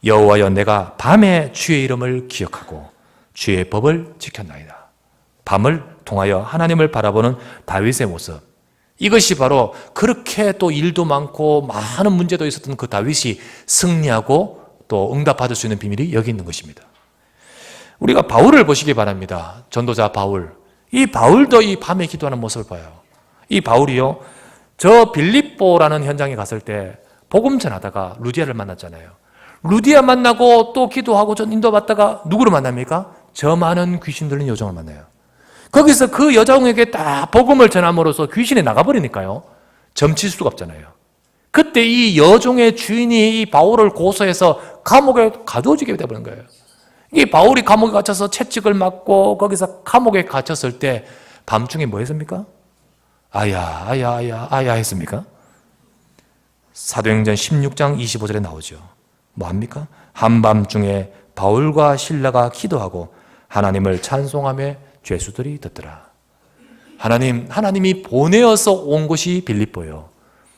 Speaker 1: 여호와여 내가 밤에 주의 이름을 기억하고 주의 법을 지켰나이다. 밤을 통하여 하나님을 바라보는 다윗의 모습. 이것이 바로 그렇게 또 일도 많고 많은 문제도 있었던 그 다윗이 승리하고 또 응답받을 수 있는 비밀이 여기 있는 것입니다. 우리가 바울을 보시기 바랍니다. 전도자 바울. 이 바울도 이 밤에 기도하는 모습을 봐요. 이 바울이요, 저 빌립보라는 현장에 갔을 때 복음 전하다가 루디아를 만났잖아요. 루디아 만나고 또 기도하고 전 인도받다가 누구를 만납니까? 저 많은 귀신 들린 여종을 만나요. 거기서 그 여종에게 딱 복음을 전함으로써 귀신이 나가버리니까요, 점칠 수가 없잖아요. 그때 이 여종의 주인이 이 바울을 고소해서 감옥에 가두어지게 되어버린 거예요. 이 바울이 감옥에 갇혀서 채찍을 맞고 거기서 감옥에 갇혔을 때 밤중에 뭐 했습니까? 아야 했습니까? 사도행전 16장 25절에 나오죠. 뭐 합니까? 한밤중에 바울과 실라가 기도하고 하나님을 찬송하며 죄수들이 듣더라. 하나님이 보내어서 온 곳이 빌립보예요.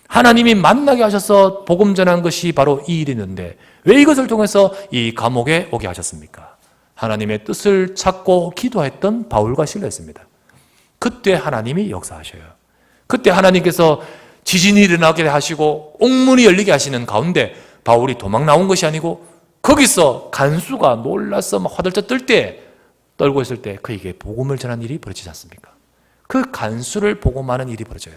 Speaker 1: 하나님이 만나게 하셔서 복음 전한 것이 바로 이 일이었는데 왜 이것을 통해서 이 감옥에 오게 하셨습니까? 하나님의 뜻을 찾고 기도했던 바울과 실라였습니다. 그때 하나님이 역사하셔요. 그때 하나님께서 지진이 일어나게 하시고 옥문이 열리게 하시는 가운데 바울이 도망 나온 것이 아니고 거기서 간수가 놀라서 막 화들짝 떨고 있을 때 그에게 복음을 전하는 일이 벌어지지 않습니까? 그 간수를 복음하는 일이 벌어져요.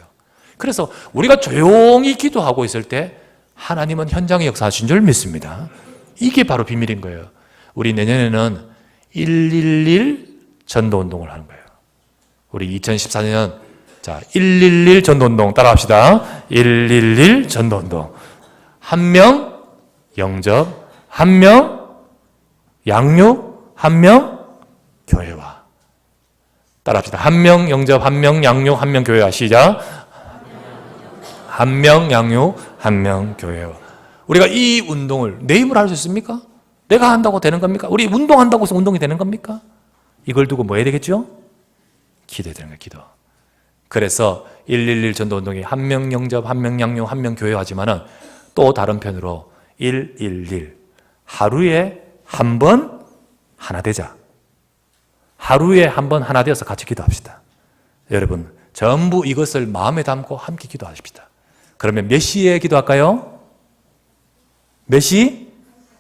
Speaker 1: 그래서 우리가 조용히 기도하고 있을 때 하나님은 현장에 역사하신 줄 믿습니다. 이게 바로 비밀인 거예요. 우리 내년에는 111 전도운동을 하는 거예요. 우리 2014년 111 전도운동 따라합시다. 111 전도운동. 한 명 영접, 한 명 양육, 한 명 교회화. 따라합시다. 한 명 영접, 한 명 양육, 한 명 교회화. 시작. 한 명 양육, 한 명 교회화. 우리가 이 운동을 내 힘으로 할 수 있습니까? 내가 한다고 되는 겁니까? 우리 운동한다고 해서 운동이 되는 겁니까? 이걸 두고 뭐 해야 되겠죠? 기도해야 되는 거예요. 기도. 그래서 111 전도운동이 한 명 영접, 한 명 양육, 한 명 교회하지만은 또 다른 편으로 111 하루에 한 번 하나 되자. 하루에 한 번 하나 되어서 같이 기도합시다. 여러분 전부 이것을 마음에 담고 함께 기도하십시다. 그러면 몇 시에 기도할까요? 몇 시?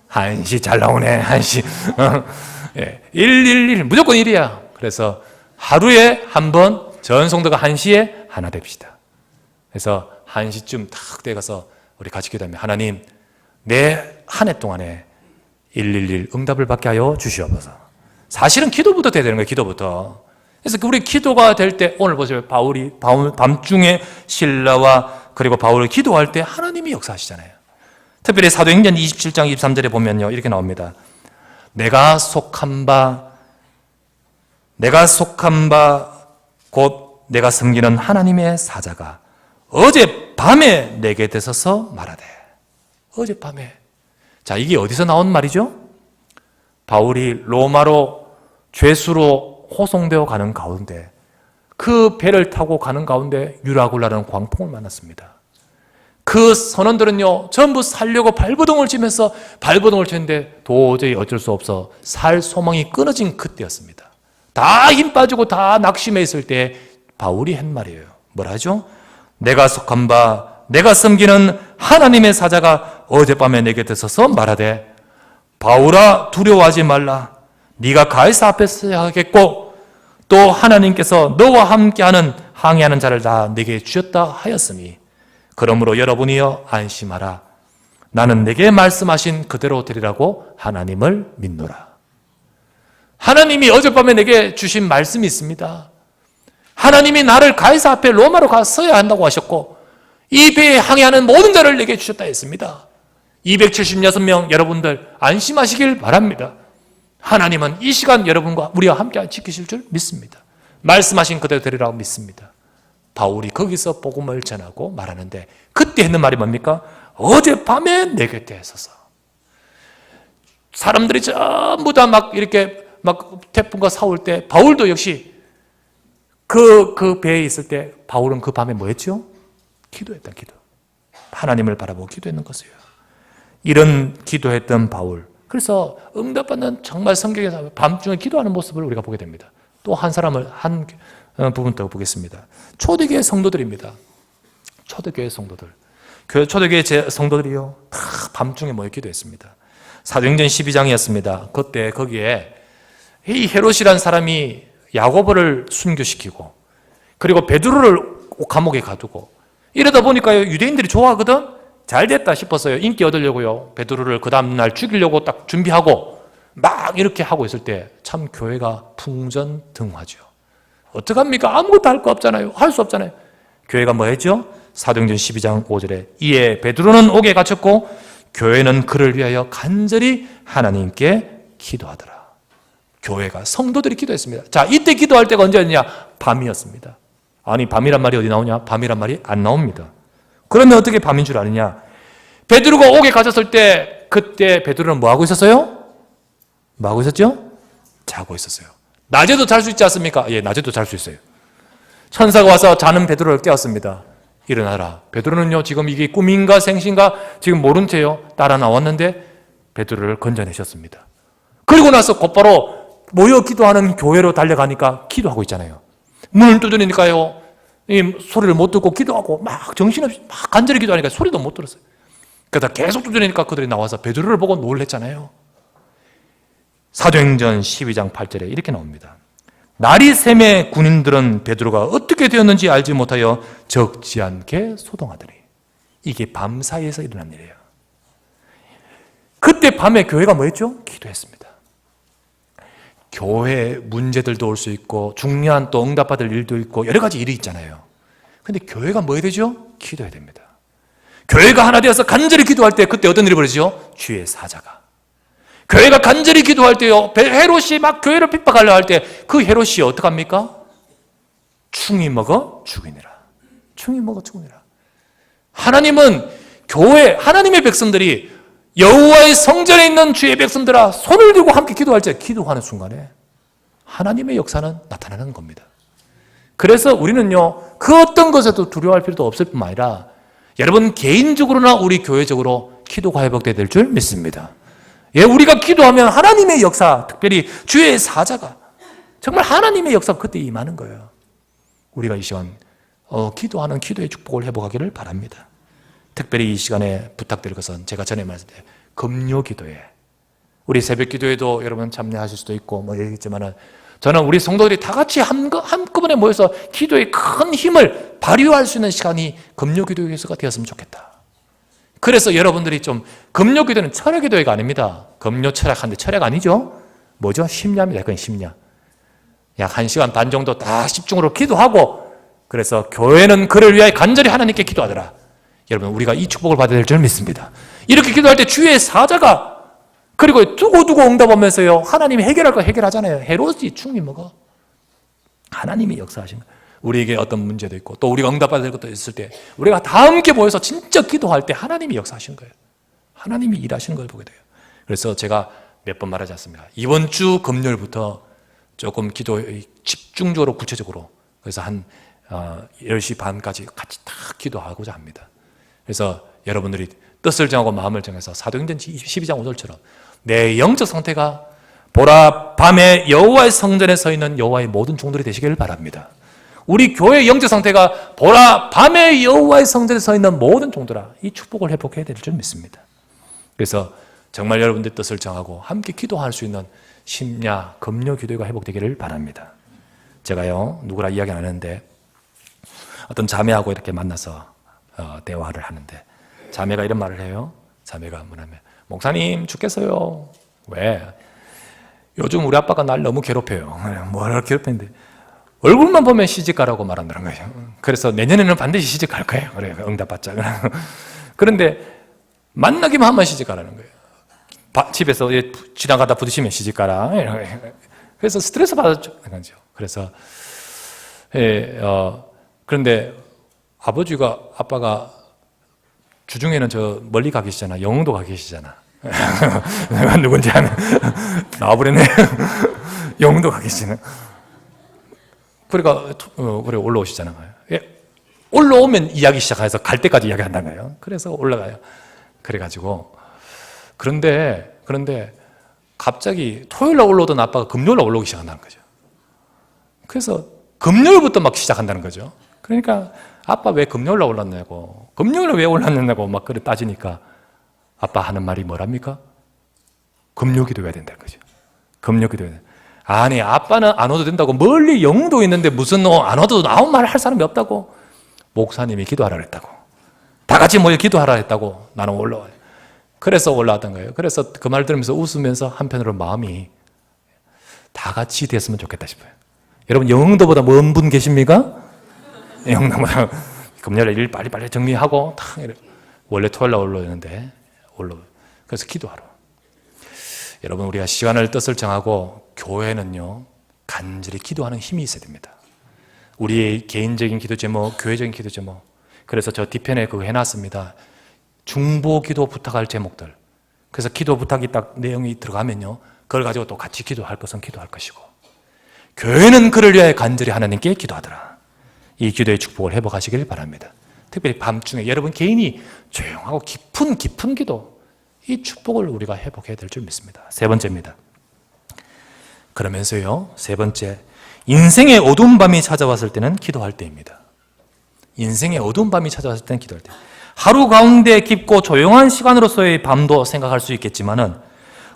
Speaker 1: 1시. 잘 나오네. 1시. 111 무조건 1이야. 그래서 하루에 한 번 전 성도가 1시에 하나 됩시다. 그래서 1시쯤 탁 돼가서 우리 같이 기도하면 하나님 내 한 해 동안에 111 응답을 받게 하여 주시옵소서. 사실은 기도부터 돼야 되는 거예요. 기도부터. 그래서 우리 기도가 될 때 오늘 보세요. 바울이 밤중에 신라와 그리고 바울을 기도할 때 하나님이 역사하시잖아요. 특별히 사도행전 27장 23절에 보면요 이렇게 나옵니다. 내가 속한 바 곧 내가 섬기는 하나님의 사자가 어젯밤에 내게 되서서 말하되. 어젯밤에. 자, 이게 어디서 나온 말이죠? 바울이 로마로 죄수로 호송되어 가는 가운데 그 배를 타고 가는 가운데 유라굴라라는 광풍을 만났습니다. 그 선원들은요 전부 살려고 발버둥을 치면서 발버둥을 치는데 도저히 어쩔 수 없어 살 소망이 끊어진 그때였습니다. 다 힘 빠지고 다 낙심해 있을 때 바울이 한 말이에요. 뭐라 하죠? 내가 속한 바 내가 섬기는 하나님의 사자가 어젯밤에 내게 들어서서 말하되 바울아 두려워하지 말라. 네가 가이사 앞에 서야 하겠고 또 하나님께서 너와 함께하는 항해하는 자를 다 내게 주셨다 하였으니 그러므로 여러분이여 안심하라. 나는 내게 말씀하신 그대로 되리라고 하나님을 믿노라. 하나님이 어젯밤에 내게 주신 말씀이 있습니다. 하나님이 나를 가이사 앞에 로마로 가서야 한다고 하셨고 이 배에 항해하는 모든 자를 내게 주셨다 했습니다. 276명 여러분들 안심하시길 바랍니다. 하나님은 이 시간 여러분과 우리와 함께 지키실 줄 믿습니다. 말씀하신 그대로 되리라고 믿습니다. 바울이 거기서 복음을 전하고 말하는데 그때 했는 말이 뭡니까? 어젯밤에 내 곁에 있어서. 사람들이 전부 다 막 이렇게 막 태풍과 싸울 때 바울도 역시 그 배에 있을 때 바울은 그 밤에 뭐 했죠? 기도했던 기도. 하나님을 바라보고 기도했는 것이에요. 이런 기도했던 바울. 그래서 응답받는 정말 성경에서 밤중에 기도하는 모습을 우리가 보게 됩니다. 또 한 사람을 한 부분 더 보겠습니다. 초대교회 성도들입니다. 초대교회 성도들. 초대교회 성도들이요 다 밤중에 모여 기도했습니다. 사도행전 12장이었습니다. 그때 거기에 이 헤롯이라는 사람이 야고보를 순교시키고 그리고 베드로를 감옥에 가두고 이러다 보니까요 유대인들이 좋아하거든. 잘 됐다 싶었어요. 인기 얻으려고요. 베드로를 그 다음날 죽이려고 딱 준비하고 막 이렇게 하고 있을 때 참 교회가 풍전등화죠. 어떡합니까? 아무것도 할 거 없잖아요. 할 수 없잖아요. 교회가 뭐 했죠? 사도행전 12장 5절에 이에 베드로는 옥에 갇혔고 교회는 그를 위하여 간절히 하나님께 기도하더라. 교회가 성도들이 기도했습니다. 자, 이때 기도할 때가 언제였냐? 밤이었습니다. 아니 밤이란 말이 어디 나오냐? 밤이란 말이 안 나옵니다. 그러면 어떻게 밤인 줄 아느냐? 베드로가 옥에 갇혔을 때 그때 베드로는 뭐 하고 있었어요? 뭐 하고 있었죠? 자고 있었어요. 낮에도 잘 수 있지 않습니까? 예, 낮에도 잘 수 있어요. 천사가 와서 자는 베드로를 깨웠습니다. 일어나라. 베드로는요 지금 이게 꿈인가 생신가 지금 모른 채요 따라 나왔는데 베드로를 건져내셨습니다. 그리고 나서 곧바로 모여 기도하는 교회로 달려가니까 기도하고 있잖아요. 문을 두드리니까요 이 소리를 못 듣고 기도하고 막 정신없이 막 간절히 기도하니까 소리도 못 들었어요. 그러다 계속 두드리니까 그들이 나와서 베드로를 보고 놀랬잖아요. 사도행전 12장 8절에 이렇게 나옵니다. 날이 새매 군인들은 베드로가 어떻게 되었는지 알지 못하여 적지 않게 소동하더니. 이게 밤 사이에서 일어난 일이에요. 그때 밤에 교회가 뭐 했죠? 기도했습니다. 교회 문제들도 올 수 있고 중요한 또 응답받을 일도 있고 여러 가지 일이 있잖아요. 근데 교회가 뭐 해야 되죠? 기도해야 됩니다. 교회가 하나 되어서 간절히 기도할 때 그때 어떤 일이 벌어지죠? 주의 사자가. 교회가 간절히 기도할 때요, 헤롯이 막 교회를 핍박하려 할 때 그 헤롯이 어떡합니까? 충이 먹어 죽이니라. 충이 먹어 죽이니라. 하나님은 교회, 하나님의 백성들이 여호와의 성전에 있는 주의 백성들아 손을 들고 함께 기도할 때 기도하는 순간에 하나님의 역사는 나타나는 겁니다. 그래서 우리는요, 그 어떤 것에도 두려워할 필요도 없을 뿐만 아니라 여러분 개인적으로나 우리 교회적으로 기도가 회복되어야 될 줄 믿습니다. 예, 우리가 기도하면 하나님의 역사, 특별히 주의 사자가 정말 하나님의 역사가 그때 임하는 거예요. 우리가 이 시간 기도하는 기도의 축복을 회복하기를 바랍니다. 특별히 이 시간에 부탁드릴 것은 제가 전에 말씀드린 금요 기도에, 우리 새벽 기도에도 여러분 참여하실 수도 있고 뭐 얘기했지만은 저는 우리 성도들이 다 같이 한꺼번에 모여서 기도의 큰 힘을 발휘할 수 있는 시간이 금요 기도회가 되었으면 좋겠다. 그래서 여러분들이 좀 금요 기도는 철야 기도회가 아닙니다. 금요 철학하는데 철야가 아니죠. 뭐죠? 심야입니다. 그건 심야. 약 1시간 반 정도 다 집중으로 기도하고, 그래서 교회는 그를 위하여 간절히 하나님께 기도하더라. 여러분 우리가 이 축복을 받아야 될 줄 믿습니다. 이렇게 기도할 때 주의 사자가, 그리고 두고두고 응답하면서요, 하나님이 해결할 거 해결하잖아요. 헤롯이 충이 먹어. 하나님이 역사하신 거예요. 우리에게 어떤 문제도 있고 또 우리가 응답받을 것도 있을 때 우리가 다 함께 모여서 진짜 기도할 때 하나님이 역사하신 거예요. 하나님이 일하신 걸 보게 돼요. 그래서 제가 몇 번 말하지 않습니까? 이번 주 금요일부터 조금 기도 집중적으로 구체적으로, 그래서 한 10시 반까지 같이 다 기도하고자 합니다. 그래서 여러분들이 뜻을 정하고 마음을 정해서 사도행전 12장 5절처럼 내 영적 상태가 보라 밤에 여호와의 성전에 서 있는 여호와의 모든 종들이 되시기를 바랍니다. 우리 교회의 영적 상태가 보라 밤에 여호와의 성전에 서 있는 모든 종들아, 이 축복을 회복해야 될 줄 믿습니다. 그래서 정말 여러분들 뜻을 정하고 함께 기도할 수 있는 심야 금요 기도가 회복되기를 바랍니다. 제가요 누구라 이야기 안 하는데 어떤 자매하고 이렇게 만나서 대화를 하는데 자매가 이런 말을 해요. 자매가 뭐냐면, 목사님 죽겠어요. 왜? 요즘 우리 아빠가 날 너무 괴롭혀요. 뭐를 괴롭히는데 얼굴만 보면 시집가라고 말한다는 거예요. 그래서 내년에는 반드시 시집갈 거예요. 그래요. 응답받자. 그런데 만나기만 하면 시집가라는 거예요. 집에서 지나가다 부딪히면 시집가라. 그래서 스트레스 받았죠. 그래서 그런데 아빠가 주중에는 저 멀리 가 계시잖아. 영흥도 가 계시잖아. 내가 누군지 아는 나와버렸네. 영흥도 가 계시네. 그러니까 그래 올라오시잖아요. 예, 올라오면 이야기 시작해서 갈 때까지 이야기한다는 거예요. 그래서 올라가요. 그래가지고 그런데 갑자기 토요일날 올라오던 아빠가 금요일날 올라오기 시작한다는 거죠. 그래서 금요일부터 막 시작한다는 거죠. 그러니까 아빠 왜 금요일날 올랐냐고, 금요일날 왜 올랐냐고 막 그래 따지니까 아빠 하는 말이 뭐랍니까? 금요 기도해야 된다는 거죠. 금요 기도해야 된다. 아니 아빠는 안 와도 된다고, 멀리 영도 있는데 무슨 안 와도 아무 말 할 사람이 없다고. 목사님이 기도하라 그랬다고, 다 같이 모여 기도하라 했다고. 나는 올라와요. 그래서 올라왔던 거예요. 그래서 그 말 들으면서 웃으면서 한편으로 마음이 다 같이 됐으면 좋겠다 싶어요. 여러분 영흥도보다 먼 분 계십니까? 영흥도보다 금요일에 일 빨리빨리 정리하고 원래 토요일날 올라오는데 그래서 기도하러. 여러분 우리가 시간을 뜻을 정하고 교회는요 간절히 기도하는 힘이 있어야 됩니다. 우리의 개인적인 기도 제목, 교회적인 기도 제목. 그래서 저 뒤편에 그거 해놨습니다. 중보 기도 부탁할 제목들. 그래서 기도 부탁이 딱 내용이 들어가면요 그걸 가지고 또 같이 기도할 것은 기도할 것이고, 교회는 그를 위하여 간절히 하나님께 기도하더라. 이 기도의 축복을 회복하시길 바랍니다. 특별히 밤중에 여러분 개인이 조용하고 깊은 기도, 이 축복을 우리가 회복해야 될 줄 믿습니다. 세 번째입니다. 그러면서요 세 번째, 인생의 어두운 밤이 찾아왔을 때는 기도할 때입니다. 인생의 어두운 밤이 찾아왔을 때는 기도할 때, 하루 가운데 깊고 조용한 시간으로서의 밤도 생각할 수 있겠지만은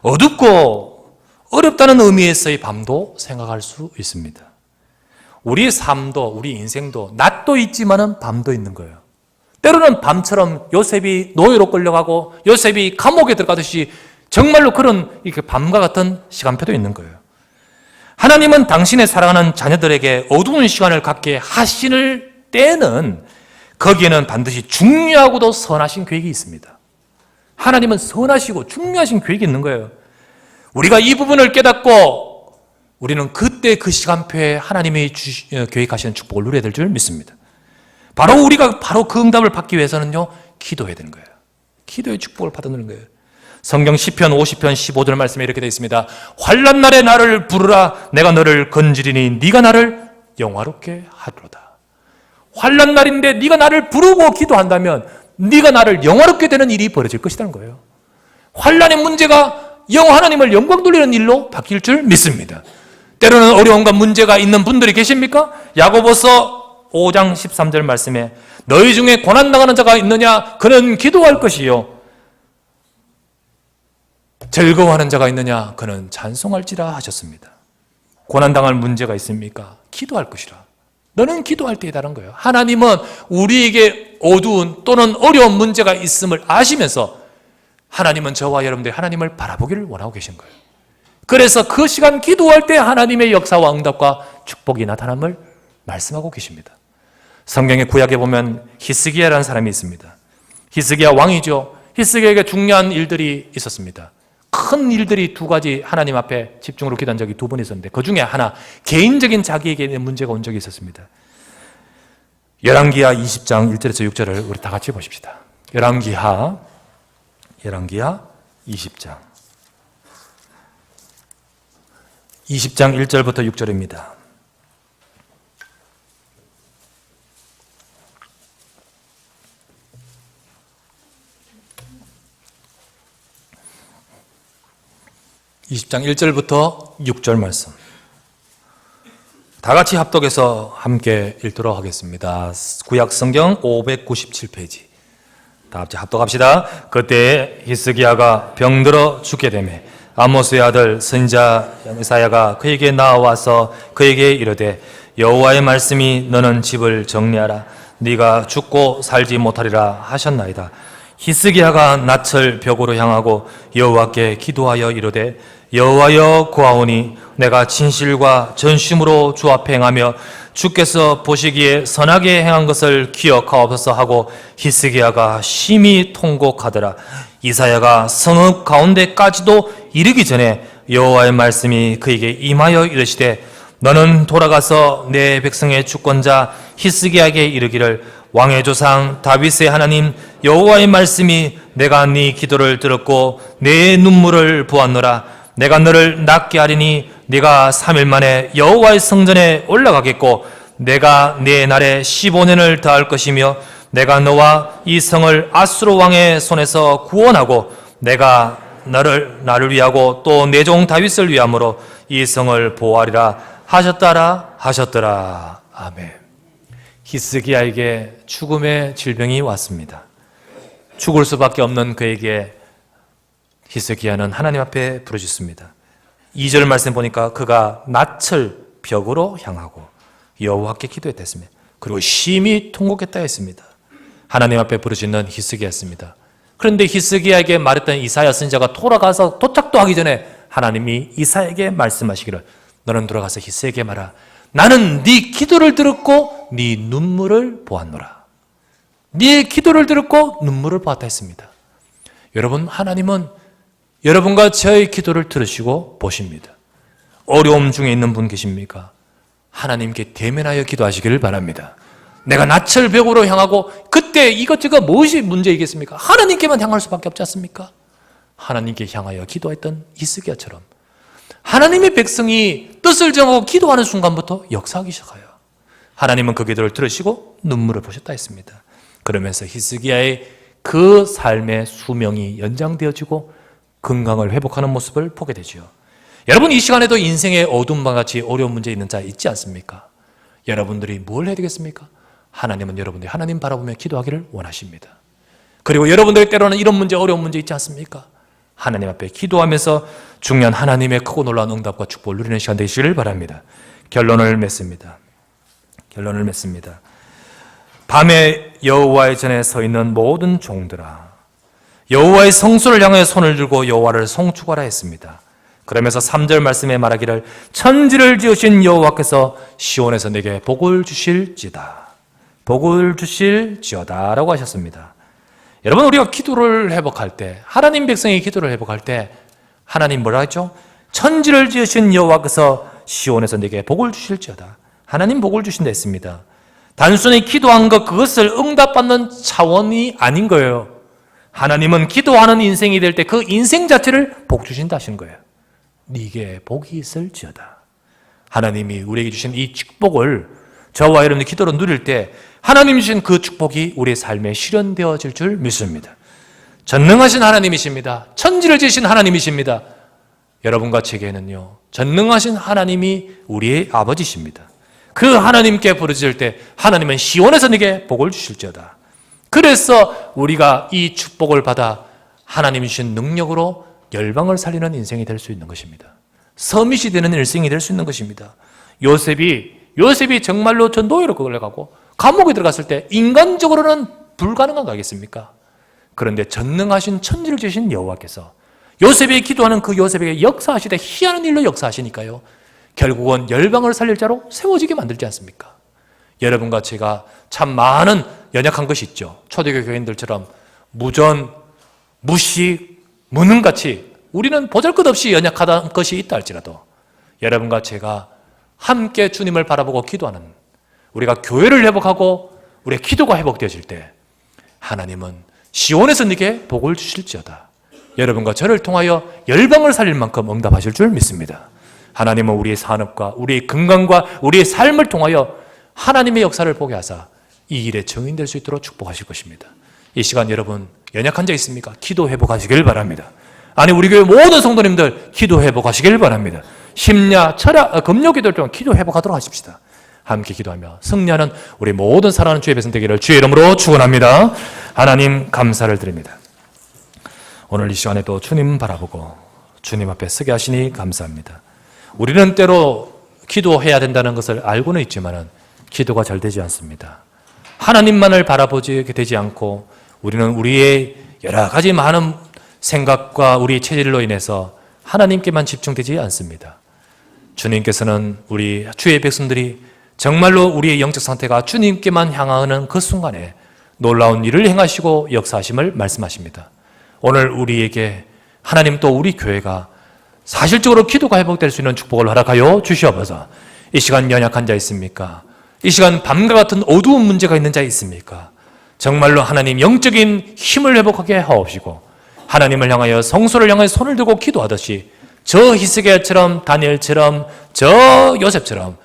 Speaker 1: 어둡고 어렵다는 의미에서의 밤도 생각할 수 있습니다. 우리의 삶도, 우리 인생도 낮도 있지만은 밤도 있는 거예요. 때로는 밤처럼 요셉이 노예로 끌려가고 요셉이 감옥에 들어가듯이 정말로 그런 이렇게 밤과 같은 시간표도 있는 거예요. 하나님은 당신의 사랑하는 자녀들에게 어두운 시간을 갖게 하시는 때는 거기에는 반드시 중요하고도 선하신 계획이 있습니다. 하나님은 선하시고 중요하신 계획이 있는 거예요. 우리가 이 부분을 깨닫고 우리는 그때 그 시간표에 하나님이 계획하시는 축복을 누려야 될 줄 믿습니다. 우리가 그 응답을 받기 위해서는요, 기도해야 되는 거예요. 기도의 축복을 받는 거예요. 성경 시편 50편 15절 말씀에 이렇게 되어 있습니다. 환난 날에 나를 부르라. 내가 너를 건지리니 네가 나를 영화롭게 하리로다. 환난 날인데 네가 나를 부르고 기도한다면 네가 나를 영화롭게 되는 일이 벌어질 것이라는 거예요. 환난의 문제가 하나님을 영광 돌리는 일로 바뀔 줄 믿습니다. 때로는 어려움과 문제가 있는 분들이 계십니까? 야고보서 5장 13절 말씀에 너희 중에 고난당하는 자가 있느냐? 그는 기도할 것이요. 즐거워하는 자가 있느냐? 그는 찬송할지라 하셨습니다. 고난당할 문제가 있습니까? 기도할 것이라. 너는 기도할 때이다라는 거예요. 하나님은 우리에게 어두운 또는 어려운 문제가 있음을 아시면서 하나님은 저와 여러분들이 하나님을 바라보기를 원하고 계신 거예요. 그래서 그 시간 기도할 때 하나님의 역사와 응답과 축복이 나타남을 말씀하고 계십니다. 성경의 구약에 보면 히스기야라는 사람이 있습니다. 히스기야 왕이죠. 히스기야에게 중요한 일들이 있었습니다. 큰 일들이 두 가지 하나님 앞에 집중으로 기도한 적이 두 번 있었는데 그 중에 하나 개인적인 자기에게 문제가 온 적이 있었습니다. 열왕기하 20장 1절에서 6절을 우리 다 같이 보십시다. 열왕기하 20장 1절부터 6절입니다. (20장 1절부터 6절) 말씀 다 같이 합독해서 함께 읽도록 하겠습니다. 구약 성경 597페이지 다 같이 합독합시다. 그때 히스기야가 병들어 죽게 되매 아모스의 아들 선지자 이사야가 그에게 나와서 그에게 이르되 여호와의 말씀이 너는 집을 정리하라. 네가 죽고 살지 못하리라 하셨나이다. 히스기야가 낯을 벽으로 향하고 여호와께 기도하여 이르되 여호와여 구하오니 내가 진실과 전심으로 주 앞에 행하며 주께서 보시기에 선하게 행한 것을 기억하옵소서 하고 히스기야가 심히 통곡하더라. 이사야가 성읍 가운데까지도 이르기 전에 여호와의 말씀이 그에게 임하여 이르시되 너는 돌아가서 내 백성의 주권자 히스기야에게 이르기를 왕의 조상 다윗의 하나님 여호와의 말씀이 내가 네 기도를 들었고 내 눈물을 보았노라. 내가 너를 낫게 하리니 네가 3일 만에 여호와의 성전에 올라가겠고 내가 네 날에 15년을 더할 것이며 내가 너와 이 성을 아수르 왕의 손에서 구원하고 내가 나를 위하고 또 내 종 다윗을 위함으로 이 성을 보호하리라 하셨더라. 아멘. 히스기야에게 죽음의 질병이 왔습니다. 죽을 수밖에 없는 그에게 히스기야는 하나님 앞에 부르짖습니다. 2절 말씀 보니까 그가 낯을 벽으로 향하고 여호와께 기도했습니다. 그리고 심히 통곡했다 했습니다. 하나님 앞에 부르짖는 히스기야였습니다. 그런데 히스기야에게 말했던 이사야 선지자가 돌아가서 도착도 하기 전에 하나님이 이사야에게 말씀하시기를 너는 돌아가서 히스기야에게 말하라. 나는 네 기도를 들었고 네 눈물을 보았노라. 네 기도를 들었고 눈물을 보았다 했습니다. 여러분, 하나님은 여러분과 저의 기도를 들으시고 보십니다. 어려움 중에 있는 분 계십니까? 하나님께 대면하여 기도하시기를 바랍니다. 내가 낯을 벽으로 향하고 그때 이것저것 무엇이 문제이겠습니까? 하나님께만 향할 수밖에 없지 않습니까? 하나님께 향하여 기도했던 히스기야처럼 하나님의 백성이 뜻을 정하고 기도하는 순간부터 역사하기 시작해요. 하나님은 그 기도를 들으시고 눈물을 보셨다 했습니다. 그러면서 히스기야의 그 삶의 수명이 연장되어지고 건강을 회복하는 모습을 보게 되죠. 여러분, 이 시간에도 인생의 어둠과 같이 어려운 문제 있는 자 있지 않습니까? 여러분들이 뭘 해야 되겠습니까? 하나님은 여러분들이 하나님 바라보며 기도하기를 원하십니다. 그리고 여러분들이 때로는 이런 문제, 어려운 문제 있지 않습니까? 하나님 앞에 기도하면서 중요한 하나님의 크고 놀라운 응답과 축복을 누리는 시간 되시기를 바랍니다. 결론을 맺습니다. 밤에 여호와의 전에 서 있는 모든 종들아, 여호와의 성소를 향해 손을 들고 여호와를 송축하라 했습니다. 그러면서 3절 말씀에 말하기를 천지를 지으신 여호와께서 시온에서 내게 복을 주실지다, 복을 주실지어다 라고 하셨습니다. 여러분, 우리가 기도를 회복할 때, 하나님 백성의 기도를 회복할 때 하나님 뭐라 했죠? 천지를 지으신 여호와께서 시온에서 내게 복을 주실지어다. 하나님 복을 주신다 했습니다. 단순히 기도한 것, 그것을 응답받는 차원이 아닌 거예요. 하나님은 기도하는 인생이 될 때 그 인생 자체를 복 주신다 하시는 거예요. 네게 복이 있을지어다. 하나님이 우리에게 주신 이 축복을 저와 여러분이 기도로 누릴 때 하나님이 주신 그 축복이 우리의 삶에 실현되어질 줄 믿습니다. 전능하신 하나님이십니다. 천지를 지으신 하나님이십니다. 여러분과 제게는요, 전능하신 하나님이 우리의 아버지십니다. 그 하나님께 부르짖을 때 하나님은 시온에서 네게 복을 주실지어다. 그래서 우리가 이 축복을 받아 하나님이 주신 능력으로 열방을 살리는 인생이 될 수 있는 것입니다. 서밋이 되는 일생이 될 수 있는 것입니다. 요셉이 정말로 저 노예로 끌려가고 감옥에 들어갔을 때 인간적으로는 불가능한 거 아니겠습니까? 그런데 전능하신 천지를 지으신 여호와께서 요셉이 기도하는 그 요셉에게 역사하시되 희한한 일로 역사하시니까요, 결국은 열방을 살릴 자로 세워지게 만들지 않습니까? 여러분과 제가 참 많은 연약한 것이 있죠. 초대교회 교인들처럼 무전, 무식, 무능같이 우리는 보잘것없이 연약하다는 것이 있다 할지라도 여러분과 제가 함께 주님을 바라보고 기도하는, 우리가 교회를 회복하고 우리의 기도가 회복되어질 때 하나님은 시온에서 네게 복을 주실지어다. 여러분과 저를 통하여 열방을 살릴 만큼 응답하실 줄 믿습니다. 하나님은 우리의 산업과 우리의 건강과 우리의 삶을 통하여 하나님의 역사를 보게 하사 이 일에 증인될 수 있도록 축복하실 것입니다. 이 시간 여러분 연약한 자 있습니까? 기도 회복하시길 바랍니다. 아니, 우리 교회 모든 성도님들 기도 회복하시길 바랍니다. 심야, 철야, 금요기도를 통해 기도 회복하도록 하십시다. 함께 기도하며 승리하는 우리 모든 사랑하는 주의 백성 되기를 주의 이름으로 축원합니다. 하나님 감사를 드립니다. 오늘 이 시간에도 주님 바라보고 주님 앞에 서게 하시니 감사합니다. 우리는 때로 기도해야 된다는 것을 알고는 있지만 기도가 잘 되지 않습니다. 하나님만을 바라보지 되지 않고 우리는 우리의 여러 가지 많은 생각과 우리의 체질로 인해서 하나님께만 집중되지 않습니다. 주님께서는 우리 주의 백성들이 정말로 우리의 영적 상태가 주님께만 향하는 그 순간에 놀라운 일을 행하시고 역사하심을 말씀하십니다. 오늘 우리에게 하나님 또 우리 교회가 사실적으로 기도가 회복될 수 있는 축복을 허락하여 주시옵소서. 이 시간 연약한 자 있습니까? 이 시간 밤과 같은 어두운 문제가 있는 자 있습니까? 정말로 하나님 영적인 힘을 회복하게 하옵시고 하나님을 향하여 성소를 향하여 손을 들고 기도하듯이 저 히스기야처럼 다니엘처럼 저 요셉처럼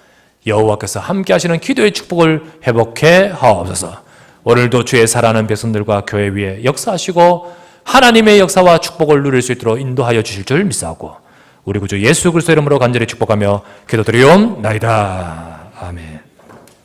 Speaker 1: 여호와께서 함께 하시는 기도의 축복을 회복해 하옵소서. 오늘도 주의 사랑하는 백성들과 교회 위에 역사하시고 하나님의 역사와 축복을 누릴 수 있도록 인도하여 주실 줄 믿사오고 우리 구주 예수 그리스도 이름으로 간절히 축복하며 기도드리옵나이다. 아멘.